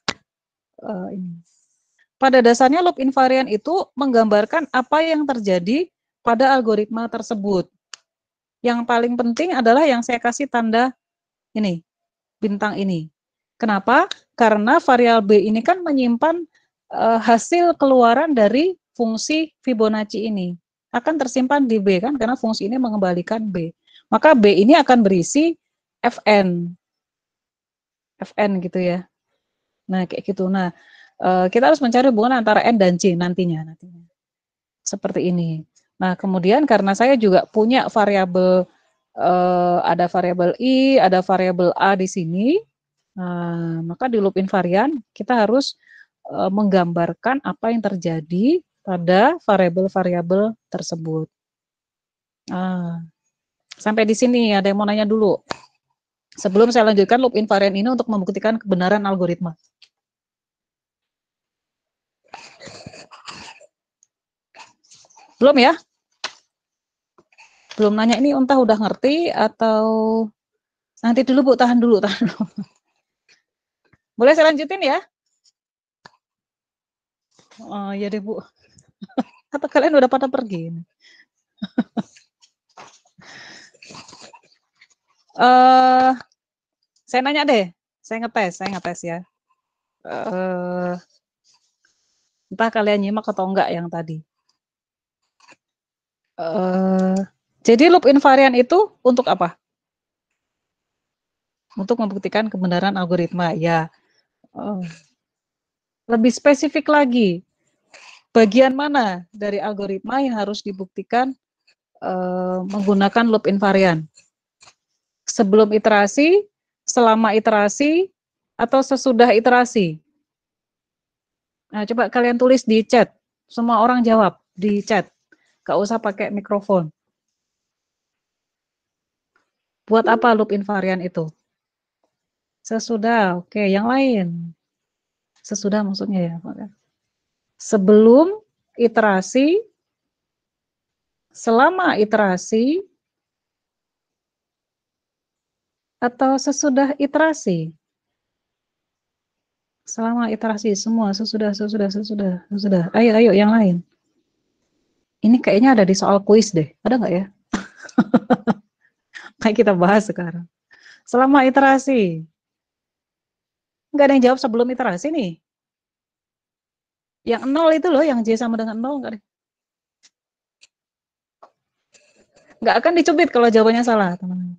ini. Pada dasarnya loop invariant itu menggambarkan apa yang terjadi pada algoritma tersebut. Yang paling penting adalah yang saya kasih tanda ini, bintang ini. Kenapa? Karena variabel B ini kan menyimpan hasil keluaran dari fungsi Fibonacci ini. Akan tersimpan di B kan, karena fungsi ini mengembalikan B. Maka B ini akan berisi Fn. Fn gitu ya. Nah, kayak gitu. Nah, kita harus mencari hubungan antara N dan J nantinya. Seperti ini. Nah, kemudian karena saya juga punya variabel, ada variabel I, ada variabel A di sini, maka di loop invariant kita harus menggambarkan apa yang terjadi pada variabel-variabel tersebut. Sampai di sini ada yang mau nanya dulu? Sebelum saya lanjutkan loop invariant ini untuk membuktikan kebenaran algoritma. Belum ya? Belum nanya ini entah udah ngerti atau nanti dulu Bu, tahan dulu. Boleh saya lanjutin ya? Oh iya deh Bu. Atau kalian udah pada pergi? Saya nanya deh, saya ngetes ya. Entah kalian nyimak atau enggak yang tadi. Jadi loop invariant itu untuk apa? Untuk membuktikan kebenaran algoritma, ya. Lebih spesifik lagi, bagian mana dari algoritma yang harus dibuktikan menggunakan loop invariant? Sebelum iterasi, selama iterasi, atau sesudah iterasi? Nah, coba kalian tulis di chat. Semua orang jawab di chat. Gak usah pakai mikrofon. Buat apa loop invariant itu? Sesudah, oke. Yang lain? Sesudah maksudnya ya. Sebelum iterasi, selama iterasi, atau sesudah iterasi? Selama iterasi, semua, sesudah. Ayo, yang lain. Ini kayaknya ada di soal kuis deh. Ada nggak ya? Kayak kita bahas sekarang. Selama iterasi. Nggak ada yang jawab sebelum iterasi nih. Yang 0 itu loh, yang J sama dengan 0. Nggak akan dicubit kalau jawabannya salah, teman-teman.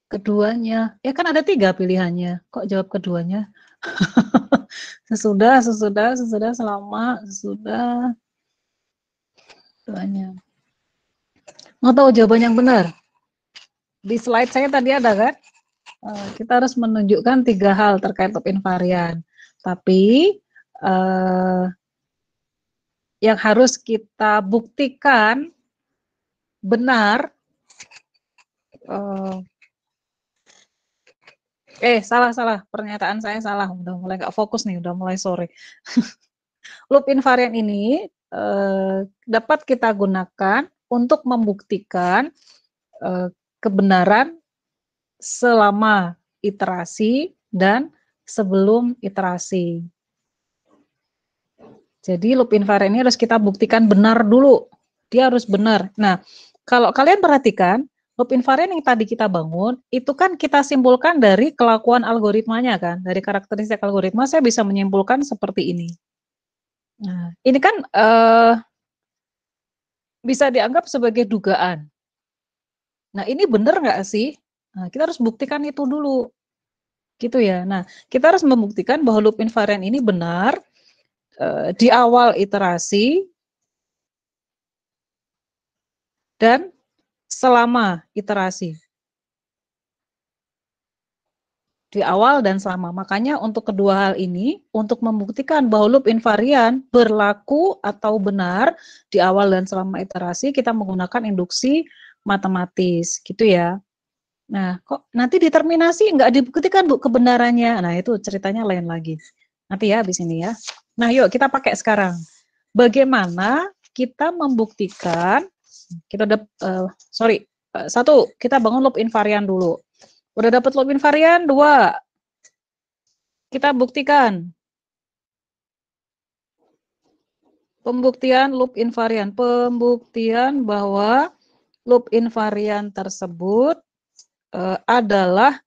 Keduanya, ya kan ada 3 pilihannya. Kok jawab keduanya? sesudah, selama, sesudah. Banyak. Mau tahu jawaban yang benar? Di slide saya tadi ada kan? Kita harus menunjukkan 3 hal terkait loop invarian. Tapi yang harus kita buktikan benar, salah, pernyataan saya salah, udah mulai nggak fokus nih, udah mulai sore. Loop invarian ini dapat kita gunakan untuk membuktikan kebenaran selama iterasi dan sebelum iterasi. Jadi loop invarian ini harus kita buktikan benar dulu. Dia harus benar. Nah, kalau kalian perhatikan, loop invarian yang tadi kita bangun, itu kan kita simpulkan dari kelakuan algoritmanya kan. Dari karakteristik algoritma, saya bisa menyimpulkan seperti ini. Nah, ini kan bisa dianggap sebagai dugaan. Nah, ini benar nggak sih? Nah, kita harus buktikan itu dulu. Gitu ya. Nah, kita harus membuktikan bahwa loop invarian ini benar di awal iterasi dan selama iterasi. Di awal dan selama. Makanya untuk kedua hal ini, untuk membuktikan bahwa loop invarian berlaku atau benar di awal dan selama iterasi, kita menggunakan induksi matematis, gitu ya. Nah, kok nanti determinasi nggak dibuktikan Bu kebenarannya? Nah, itu ceritanya lain lagi. Nanti ya habis ini ya. Nah, yuk kita pakai sekarang. Bagaimana kita membuktikan, kita udah, satu, kita bangun loop invarian dulu. Udah dapat loop invarian, 2, kita buktikan. Pembuktian loop invarian. Pembuktian bahwa loop invarian tersebut adalah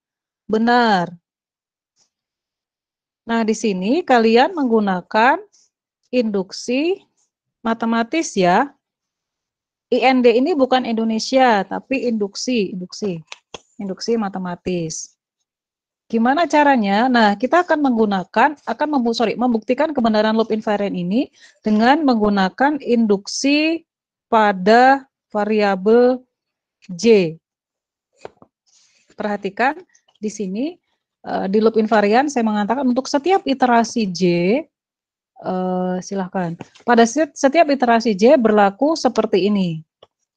benar. Nah, di sini kalian menggunakan induksi matematis ya. IND ini bukan Indonesia, tapi induksi matematis. Gimana caranya? Nah, kita akan membuktikan kebenaran loop invarian ini dengan menggunakan induksi pada variabel J. Perhatikan di sini di loop invarian saya mengatakan untuk setiap iterasi J, silahkan. Pada setiap iterasi J berlaku seperti ini.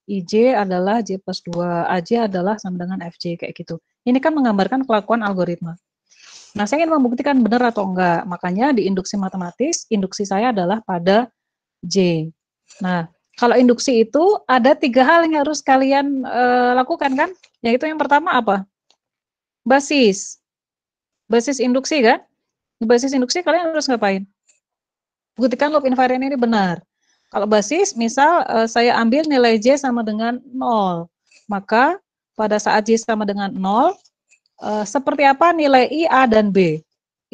IJ adalah J plus 2, AJ adalah sama dengan FJ, kayak gitu. Ini kan menggambarkan kelakuan algoritma. Nah, saya ingin membuktikan benar atau enggak. Makanya di induksi matematis, induksi saya adalah pada J. Nah, kalau induksi itu ada 3 hal yang harus kalian lakukan kan? Yaitu yang pertama apa? Basis. Basis induksi kan? Di basis induksi kalian harus ngapain? Buktikan loop invarian ini benar. Kalau basis, misal saya ambil nilai J sama dengan 0. Maka pada saat J sama dengan 0, seperti apa nilai I, A, dan B?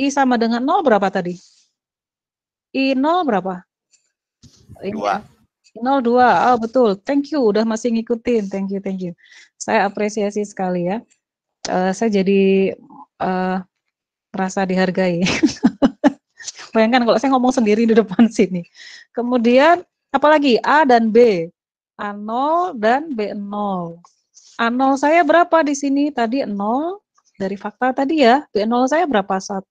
I sama dengan 0 berapa tadi? I 0 berapa? Ini 2. Ya. 0, 2. Oh, betul. Thank you. Udah masih ngikutin. Thank you. Saya apresiasi sekali ya. Saya jadi merasa dihargai. Bayangkan kalau saya ngomong sendiri di depan sini. Kemudian, apalagi A dan B. A0 dan B0. A0 saya berapa di sini? Tadi 0. Dari fakta tadi ya. B0 saya berapa? 1.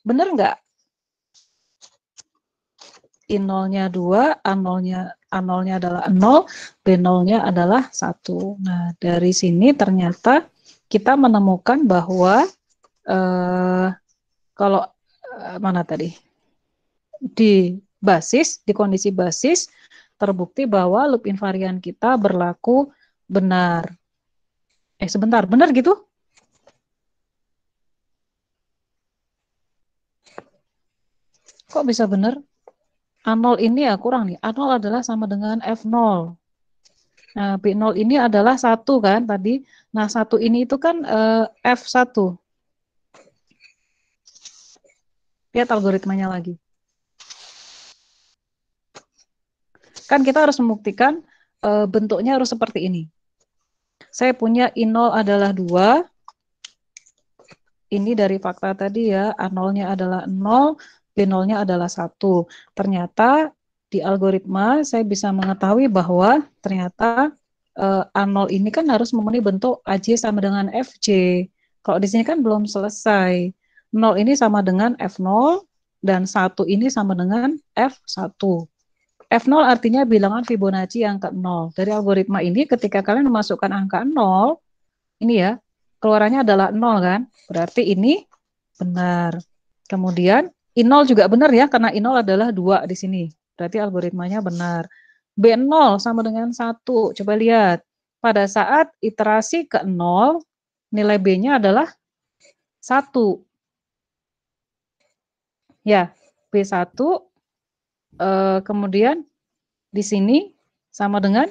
Bener nggak? I0-nya 2, A0-nya adalah 0, B0-nya adalah 1. Nah, dari sini ternyata kita menemukan bahwa kalau mana tadi? Di kondisi basis, terbukti bahwa loop invarian kita berlaku benar. Sebentar, benar gitu? Kok bisa benar? A0 ini ya kurang nih. A0 adalah sama dengan F0. Nah, B0 ini adalah 1 kan tadi. Nah, 1 ini itu kan F1. Lihat algoritmanya lagi. Kan kita harus membuktikan bentuknya harus seperti ini. Saya punya I0 adalah 2. Ini dari fakta tadi ya, A0-nya adalah 0, B0-nya adalah 1. Ternyata di algoritma saya bisa mengetahui bahwa ternyata A0 ini kan harus memenuhi bentuk AJ sama dengan FJ. Kalau di sini kan belum selesai. 0 ini sama dengan F0 dan 1 ini sama dengan F1. F0 artinya bilangan Fibonacci yang ke-0. Dari algoritma ini ketika kalian memasukkan angka 0, ini ya, keluarannya adalah 0 kan? Berarti ini benar. Kemudian I0 juga benar ya, karena I0 adalah 2 di sini. Berarti algoritmanya benar. B0 sama dengan 1. Coba lihat. Pada saat iterasi ke-0, nilai B-nya adalah 1. Ya, B1, kemudian di sini sama dengan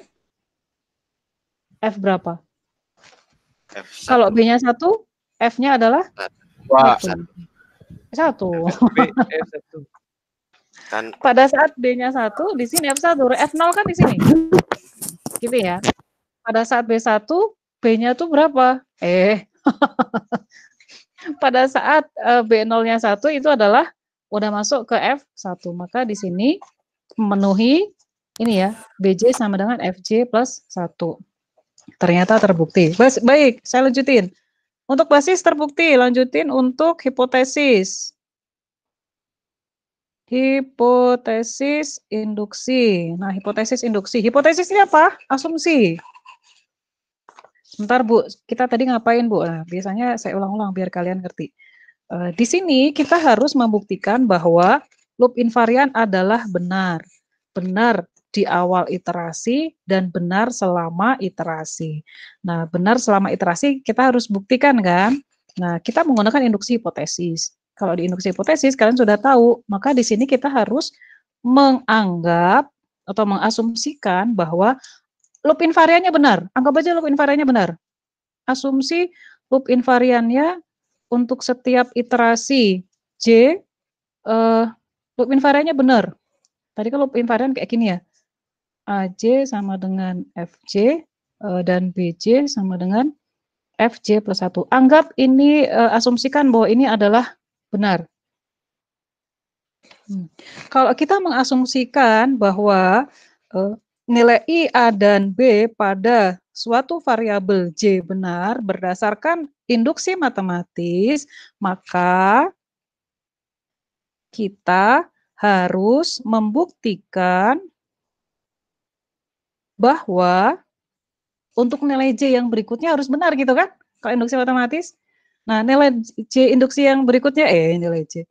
F berapa? F1. Kalau B-nya 1, F-nya adalah Wah, 1. Kan Pada saat B-nya 1, di sini F1, F0 kan di sini. Gitu ya. Pada saat B1, B-nya tuh berapa? Pada saat B0-nya 1 itu adalah udah masuk ke F1. Maka di sini memenuhi ini ya, BJ sama dengan FJ plus 1. Ternyata terbukti. Baik, saya lanjutin. Untuk basis terbukti, lanjutin untuk hipotesis. Hipotesis induksi. Nah, hipotesis induksi. Hipotesis ini apa? Asumsi. Sebentar, Bu. Kita tadi ngapain, Bu? Nah, biasanya saya ulang-ulang biar kalian ngerti. Di sini kita harus membuktikan bahwa loop invarian adalah benar. Benar di awal iterasi dan benar selama iterasi. Nah, benar selama iterasi kita harus buktikan kan? Nah, kita menggunakan induksi hipotesis. Kalau di induksi hipotesis kalian sudah tahu, maka di sini kita harus menganggap atau mengasumsikan bahwa loop invariannya benar. Anggap aja loop invariannya benar. Asumsi loop invariannya untuk setiap iterasi J, loop invariannya benar. Tadi kan loop invarian kayak gini ya. AJ sama dengan FJ, dan BJ sama dengan FJ plus 1. Anggap ini, asumsikan bahwa ini adalah benar. Kalau kita mengasumsikan bahwa nilai I, A, dan B pada suatu variabel J benar berdasarkan induksi matematis, maka kita harus membuktikan bahwa untuk nilai J yang berikutnya harus benar gitu kan? Kalau induksi matematis. Nah, nilai J induksi yang berikutnya, nilai J.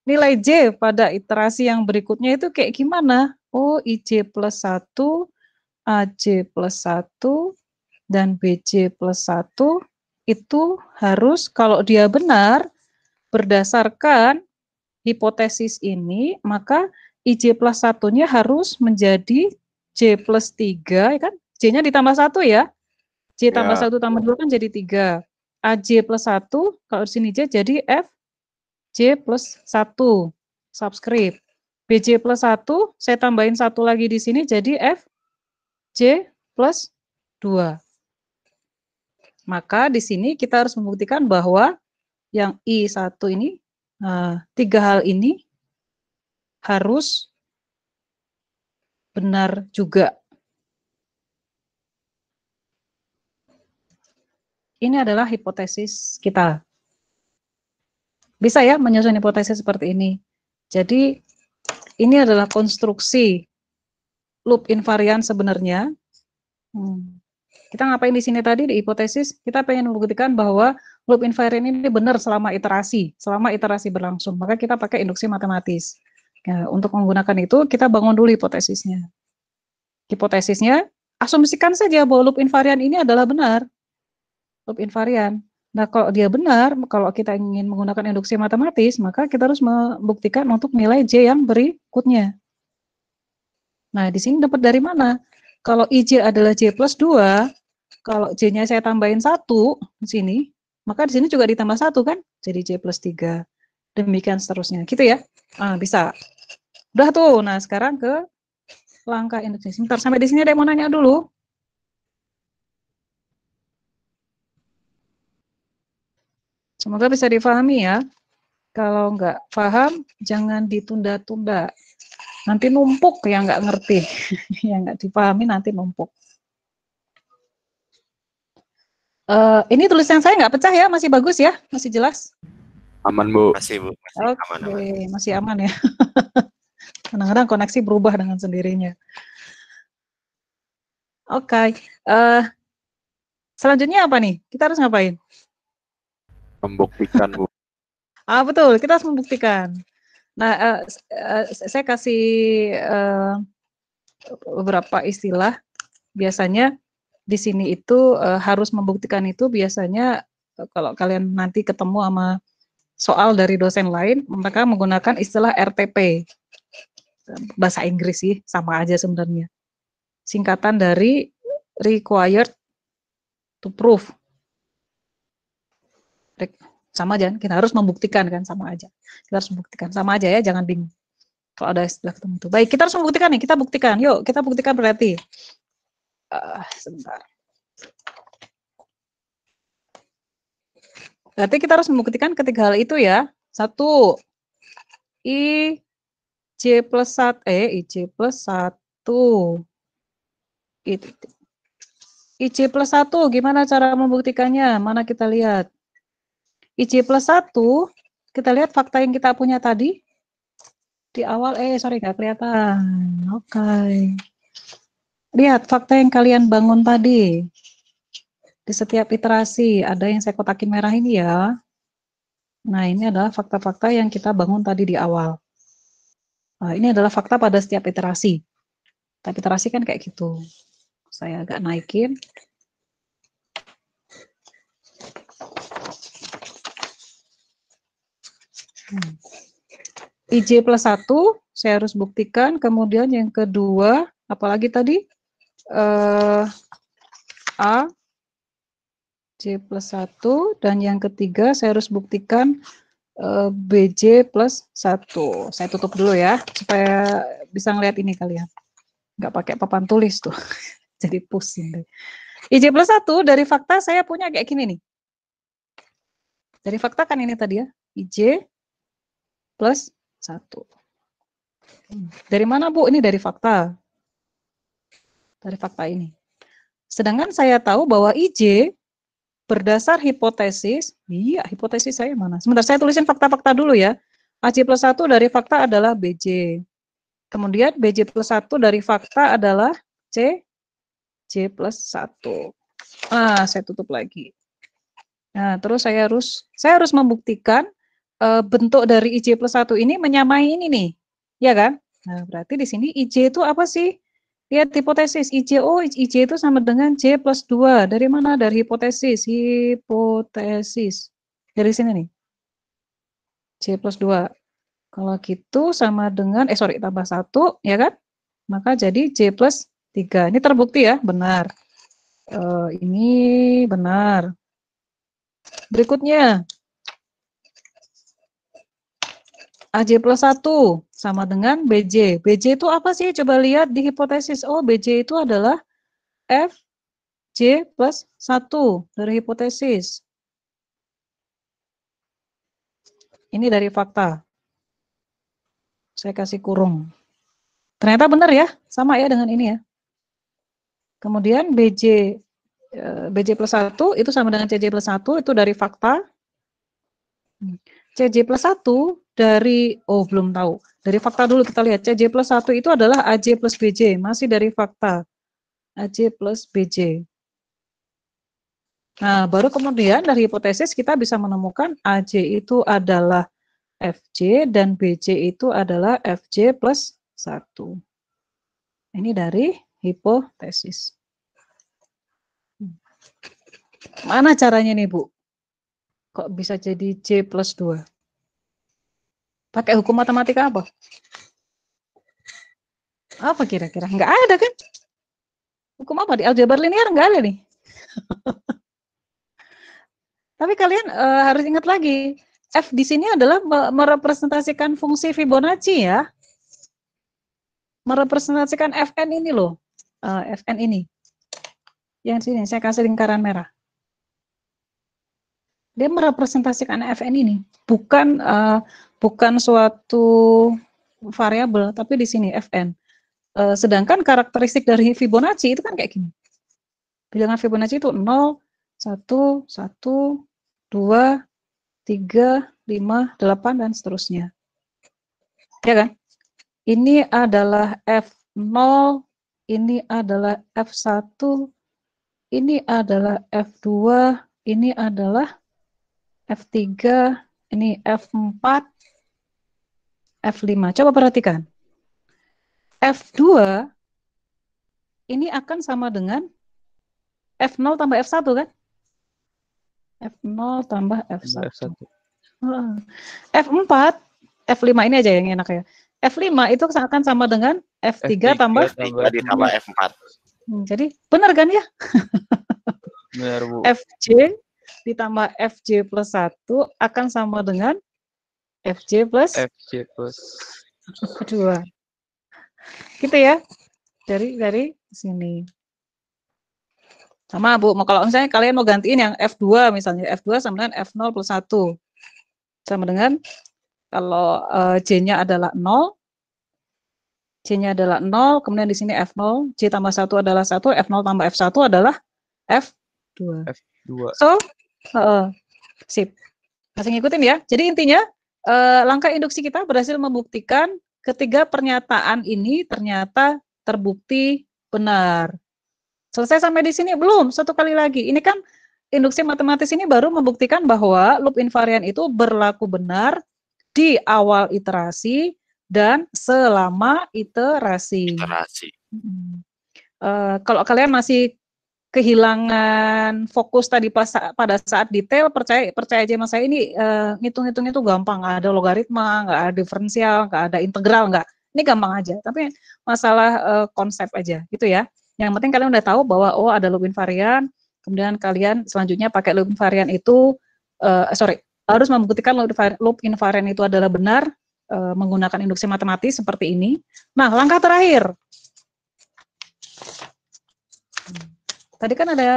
Nilai J pada iterasi yang berikutnya itu kayak gimana? Oh, IJ plus 1, AJ plus 1, dan BJ plus 1 itu harus kalau dia benar berdasarkan hipotesis ini, maka IJ plus 1-nya harus menjadi J plus 3, ya kan? J-nya ditambah 1 ya. J tambah 1 tambah 2 kan jadi 3. AJ plus 1, kalau di sini J jadi F J plus 1 subscript. BJ plus 1, saya tambahin 1 lagi di sini jadi F J plus 2. Maka di sini kita harus membuktikan bahwa yang I1 ini, 3 hal ini harus benar juga. Ini adalah hipotesis kita. Bisa ya menyusun hipotesis seperti ini. Jadi ini adalah konstruksi loop invarian sebenarnya. Kita ngapain di sini tadi di hipotesis? Kita pengen membuktikan bahwa loop invariant ini benar selama iterasi berlangsung. Maka kita pakai induksi matematis. Nah, untuk menggunakan itu kita bangun dulu hipotesisnya. Hipotesisnya asumsikan saja bahwa loop invariant ini adalah benar. Loop invariant. Nah, kalau dia benar, kalau kita ingin menggunakan induksi matematis, maka kita harus membuktikan untuk nilai J yang berikutnya. Nah, di sini dapat dari mana? Kalau IJ adalah J plus 2, kalau J-nya saya tambahin 1 di sini, maka di sini juga ditambah 1 kan? Jadi J plus 3. Demikian seterusnya. Gitu ya? Bisa. Udah tuh. Nah, sekarang ke langkah induksi. Sebentar, sampai di sini ada yang mau nanya dulu? Semoga bisa difahami ya. Kalau nggak paham, jangan ditunda-tunda. Nanti numpuk yang nggak ngerti, yang nggak dipahami nanti numpuk. Ini tulisan saya nggak pecah ya, masih bagus ya, masih jelas. Aman, Bu. Masih Bu, masih Oke, aman-aman. masih aman ya. Kadang-kadang koneksi berubah dengan sendirinya. Oke, selanjutnya apa nih? Kita harus ngapain? Membuktikan, Bu. Betul, kita harus membuktikan. Nah, saya kasih beberapa istilah. Biasanya di sini itu harus membuktikan itu biasanya kalau kalian nanti ketemu sama soal dari dosen lain, mereka menggunakan istilah RTP. Bahasa Inggris sih, sama aja sebenarnya. Singkatan dari required to prove. Sama aja, kita harus membuktikan kan, sama aja. Kita harus membuktikan, sama aja ya, jangan bingung. Kalau ada istilah ketemu itu. Baik, kita harus membuktikan nih, kita buktikan. Yuk, kita buktikan berarti. Sebentar. Berarti kita harus membuktikan ketiga hal itu ya. 1, IJ plus 1, IJ plus 1. IJ plus 1, gimana cara membuktikannya? Mana kita lihat. IJ plus 1, kita lihat fakta yang kita punya tadi. Di awal, sorry nggak kelihatan. Oke. Lihat fakta yang kalian bangun tadi. Di setiap iterasi, ada yang saya kotakin merah ini ya. Nah, ini adalah fakta-fakta yang kita bangun tadi di awal. Nah, ini adalah fakta pada setiap iterasi. Tapi iterasi kan kayak gitu. Saya agak naikin. IJ plus 1, saya harus buktikan. Kemudian yang kedua, apalagi tadi? A, J plus 1. Dan yang ketiga, saya harus buktikan BJ plus 1. Saya tutup dulu ya, supaya bisa ngeliat ini kalian. Nggak pakai papan tulis tuh. Jadi pusing deh. IJ plus 1 dari fakta saya punya kayak gini nih. Dari fakta kan ini tadi ya. IJ plus 1. Dari mana Bu? Ini dari fakta. Dari fakta ini. Sedangkan saya tahu bahwa IJ berdasar hipotesis. Iya, hipotesis saya mana? Sebentar, saya tulisin fakta-fakta dulu ya. AJ plus 1 dari fakta adalah BJ. Kemudian BJ plus 1 dari fakta adalah J plus 1. Saya tutup lagi. Nah, terus saya harus membuktikan bentuk dari IJ plus 1 ini menyamai ini nih. Ya kan? Nah, berarti di sini IJ itu apa sih? Lihat hipotesis. IJ itu sama dengan J plus 2. Dari mana? Dari hipotesis. Hipotesis. Dari sini nih. J plus 2. Kalau gitu sama dengan, tambah 1, ya kan? Maka jadi J plus 3. Ini terbukti ya? Benar. Ini benar. Berikutnya. AJ plus 1 sama dengan BJ. BJ itu apa sih? Coba lihat di hipotesis. Oh, BJ itu adalah FJ plus 1 dari hipotesis. Ini dari fakta. Saya kasih kurung. Ternyata benar ya, sama ya dengan ini ya. Kemudian BJ plus 1 itu sama dengan CJ plus 1, itu dari fakta. CJ plus 1 dari, belum tahu. Dari fakta dulu kita lihat, CJ plus 1 itu adalah AJ plus BJ, masih dari fakta. AJ plus BJ. Nah, baru kemudian dari hipotesis kita bisa menemukan AJ itu adalah FJ dan BJ itu adalah FJ plus 1. Ini dari hipotesis. Mana caranya nih, Bu? Kok bisa jadi J plus 2? Pakai hukum matematika apa? Apa kira-kira? Nggak ada kan? Hukum apa? Di aljabar linear nggak ada nih. Tapi kalian harus ingat lagi, F di sini adalah merepresentasikan fungsi Fibonacci ya. Merepresentasikan Fn ini loh. Fn ini. Yang sini, saya kasih lingkaran merah. Dia merepresentasikan Fn ini. Bukan suatu variabel, tapi di sini Fn. Sedangkan karakteristik dari Fibonacci itu kan kayak gini. Bilangan Fibonacci itu 0, 1, 1, 2, 3, 5, 8, dan seterusnya. Ya kan? Ini adalah F0, ini adalah F1, ini adalah F2, ini adalah F3, ini F4, F5. Coba perhatikan. F2 ini akan sama dengan F0 tambah F1 kan? F0 tambah F1. F4, F5 ini aja yang enak ya. F5 itu akan sama dengan F3 tambah F3 ditambah F4. Jadi benar kan ya? Benar, Bu. Fj ditambah Fj plus 1 akan sama dengan Fj plus 2. Gitu ya. Dari sini. Sama Bu, kalau misalnya kalian mau gantiin yang F2 misalnya, F2 sama dengan F0 plus 1. Sama dengan kalau J-nya adalah 0, J-nya adalah 0, kemudian di sini F0, J tambah 1 adalah 1, F0 tambah F1 adalah F2. So, sip. Masih ngikutin ya. Jadi intinya, langkah induksi kita berhasil membuktikan ketiga pernyataan ini ternyata terbukti benar. Selesai sampai di sini? Belum, satu kali lagi. Ini kan induksi matematis ini baru membuktikan bahwa loop invarian itu berlaku benar di awal iterasi dan selama iterasi. Kalau kalian masih kehilangan fokus tadi pada saat detail, percaya aja mas saya ini ngitung-hitung itu gampang, nggak ada logaritma, nggak ada diferensial, nggak ada integral, nggak. Ini gampang aja, tapi masalah konsep aja, gitu ya. Yang penting kalian udah tahu bahwa ada loop invarian, kemudian kalian selanjutnya pakai loop invarian itu, harus membuktikan loop invarian itu adalah benar menggunakan induksi matematis seperti ini. Nah, langkah terakhir. Tadi kan ada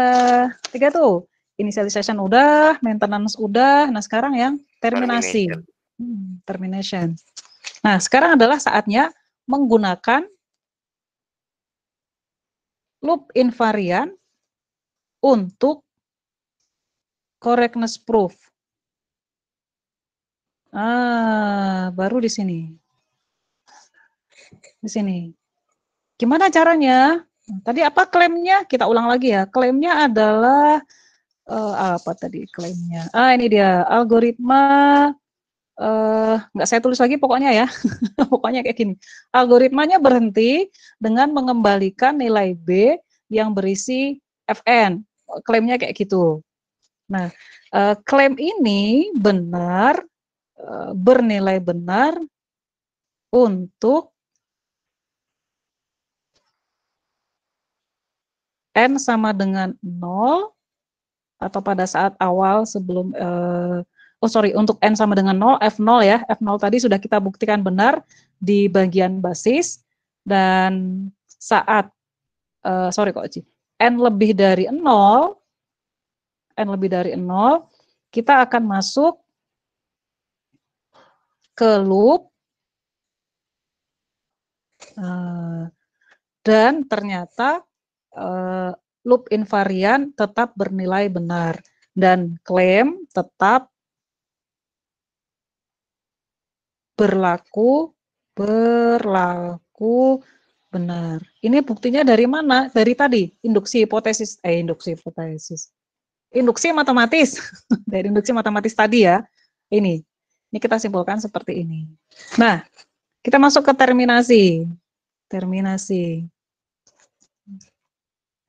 3 tuh, initialization udah, maintenance udah, nah sekarang yang terminasi. Termination. Nah, sekarang adalah saatnya menggunakan loop invarian untuk correctness proof. Baru di sini. Di sini. Gimana caranya? Tadi apa klaimnya? Kita ulang lagi ya. Klaimnya adalah apa tadi klaimnya? Ini dia algoritma. Nggak saya tulis lagi pokoknya ya. Pokoknya kayak gini. Algoritmanya berhenti dengan mengembalikan nilai B yang berisi Fn. Klaimnya kayak gitu. Nah, klaim ini benar, bernilai benar untuk N sama dengan 0 atau pada saat awal sebelum untuk N sama dengan 0, F0 ya. F0 tadi sudah kita buktikan benar di bagian basis, dan saat N lebih dari 0, kita akan masuk ke loop dan ternyata loop invarian tetap bernilai benar dan klaim tetap berlaku benar. Ini buktinya dari mana? Dari tadi induksi hipotesis. Induksi matematis. Dari induksi matematis tadi ya. Ini kita simpulkan seperti ini. Nah, kita masuk ke terminasi.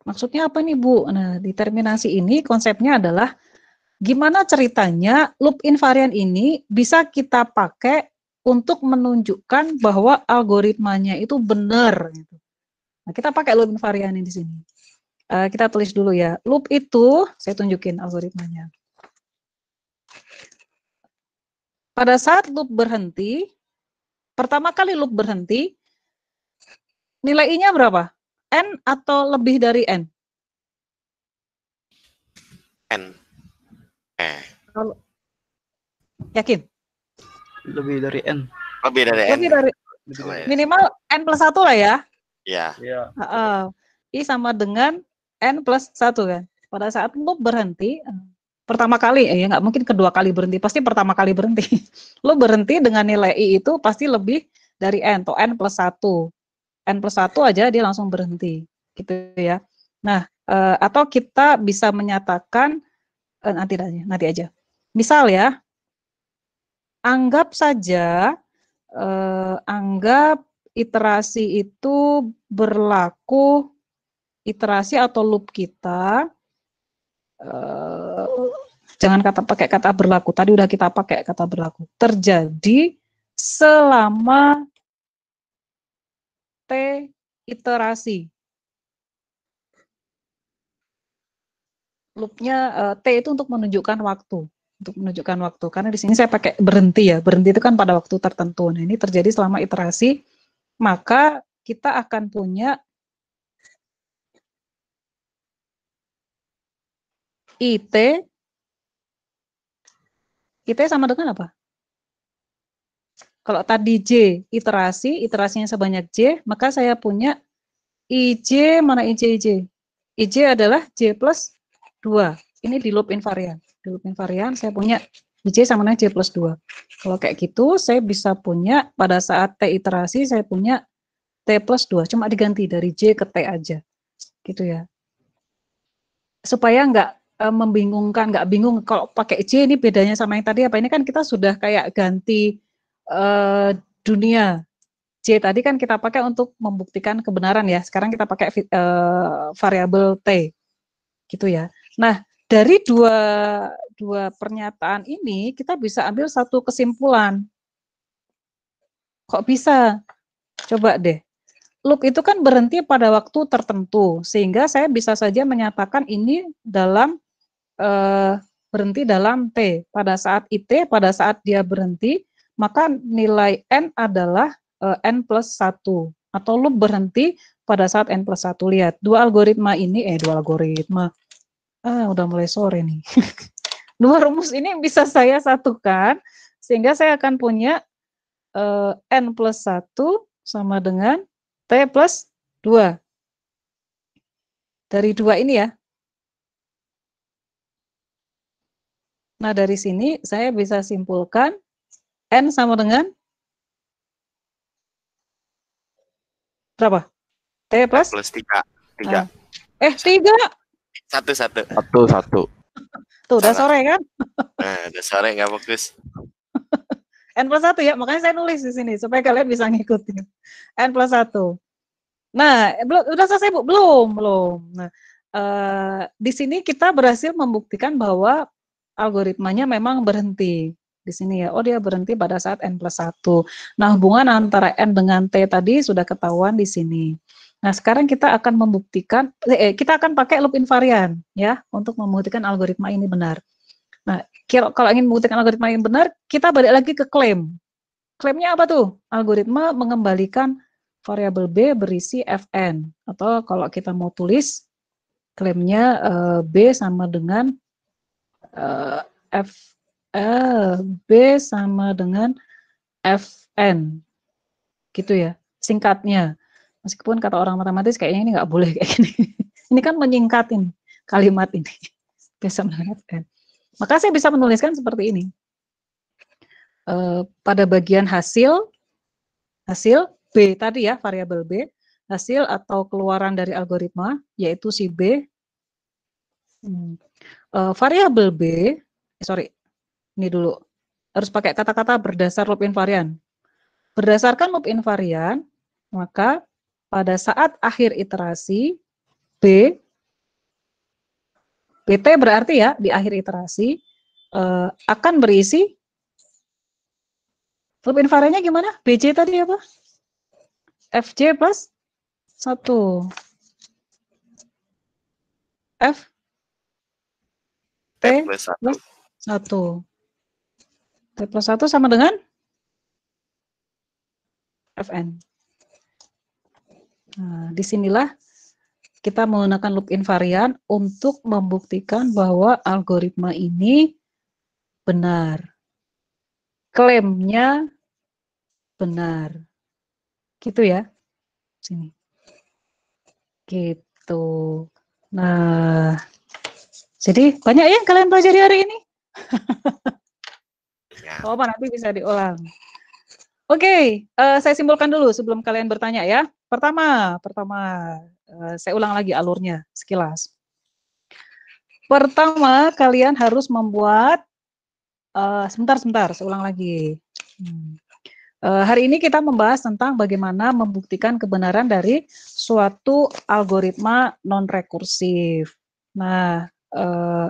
Maksudnya apa nih Bu? Nah, di terminasi ini konsepnya adalah gimana ceritanya loop invarian ini bisa kita pakai untuk menunjukkan bahwa algoritmanya itu benar. Nah, kita pakai loop invarian di sini. Kita tulis dulu ya. Loop itu, saya tunjukin algoritmanya. Pada saat loop berhenti, pertama kali loop berhenti, nilai I-nya berapa? N atau lebih dari N? N. Yakin? Lebih dari N. Lebih dari N. Sama ya. Minimal N plus 1 lah ya. Ya. Iya. I sama dengan N plus 1 kan. Pada saat loop berhenti, pertama kali, ya nggak mungkin kedua kali berhenti, pasti pertama kali berhenti. Lo berhenti dengan nilai I itu pasti lebih dari N, atau N plus 1. N plus 1 aja dia langsung berhenti. Gitu ya. Nah, atau kita bisa menyatakan, nanti aja. Misal ya, anggap saja, anggap iterasi itu berlaku, iterasi atau loop kita, jangan pakai kata berlaku, tadi udah kita pakai kata berlaku, terjadi selama T iterasi. Loopnya T itu untuk menunjukkan waktu. Karena di sini saya pakai berhenti ya. Berhenti itu kan pada waktu tertentu. Nah, ini terjadi selama iterasi, maka kita akan punya IT sama dengan apa? Kalau tadi J iterasinya sebanyak J, maka saya punya IJ, mana IJ? IJ adalah J plus 2. Ini di loop invarian. Di loop invarian saya punya IJ sama dengan J plus 2. Kalau kayak gitu, saya bisa punya pada saat T iterasi, saya punya T plus 2. Cuma diganti dari J ke T aja. Gitu ya. Supaya nggak membingungkan, nggak bingung kalau pakai J ini bedanya sama yang tadi apa. Ini kan kita sudah kayak ganti dunia. J tadi kan kita pakai untuk membuktikan kebenaran ya. Sekarang kita pakai variabel T. Gitu ya. Nah, dari dua pernyataan ini kita bisa ambil satu kesimpulan. Kok bisa? Coba deh. Loop itu kan berhenti pada waktu tertentu, sehingga saya bisa saja menyatakan ini dalam berhenti dalam T. Pada saat IT, pada saat dia berhenti, maka nilai N adalah N plus 1. Atau loop berhenti pada saat N plus 1. Lihat, dua algoritma ini, udah mulai sore nih. Dua rumus ini bisa saya satukan, sehingga saya akan punya N plus 1 sama dengan T plus 2. Dari dua ini ya. Nah, dari sini saya bisa simpulkan N sama dengan berapa? T plus? Plus 3. 3. 1. Satu. Tuh, udah sore kan? Nah, udah sore nggak fokus. N plus 1 ya, makanya saya nulis di sini, supaya kalian bisa ngikutin. N plus 1. Nah, udah selesai Bu? Belum. Nah, di sini kita berhasil membuktikan bahwa algoritmanya memang berhenti. Di sini ya, dia berhenti pada saat N plus 1. Nah, hubungan antara N dengan T tadi sudah ketahuan di sini. Nah, sekarang kita akan membuktikan, kita akan pakai loop invarian ya, untuk membuktikan algoritma ini benar. Nah, kalau ingin membuktikan algoritma ini benar, kita balik lagi ke klaim. Klaimnya apa tuh? Algoritma mengembalikan variabel B berisi Fn. Atau kalau kita mau tulis, klaimnya B sama dengan B sama dengan Fn. Gitu ya, singkatnya. Meskipun kata orang matematis kayaknya ini nggak boleh kayak gini. Ini kan menyingkatin kalimat ini. B sama dengan Fn. Maka saya bisa menuliskan seperti ini. Pada bagian hasil B tadi ya, variabel B, hasil atau keluaran dari algoritma, yaitu si B. Variabel B, ini dulu, harus pakai kata-kata berdasar loop invarian. Berdasarkan loop invarian, maka pada saat akhir iterasi, BT berarti ya, di akhir iterasi, akan berisi, loop invariannya gimana? BJ tadi apa? FJ plus 1. F T plus 1. T plus 1 sama dengan Fn. Nah, disinilah kita menggunakan loop invarian untuk membuktikan bahwa algoritma ini benar. Klaimnya benar. Gitu ya. Sini. Gitu. Nah, jadi banyak ya kalian pelajari hari ini? Ya. Oh, nanti bisa diulang. Oke, saya simpulkan dulu sebelum kalian bertanya ya. Pertama, saya ulang lagi alurnya sekilas. Pertama, kalian harus membuat, sebentar, saya ulang lagi. Hari ini kita membahas tentang bagaimana membuktikan kebenaran dari suatu algoritma non-rekursif. Nah,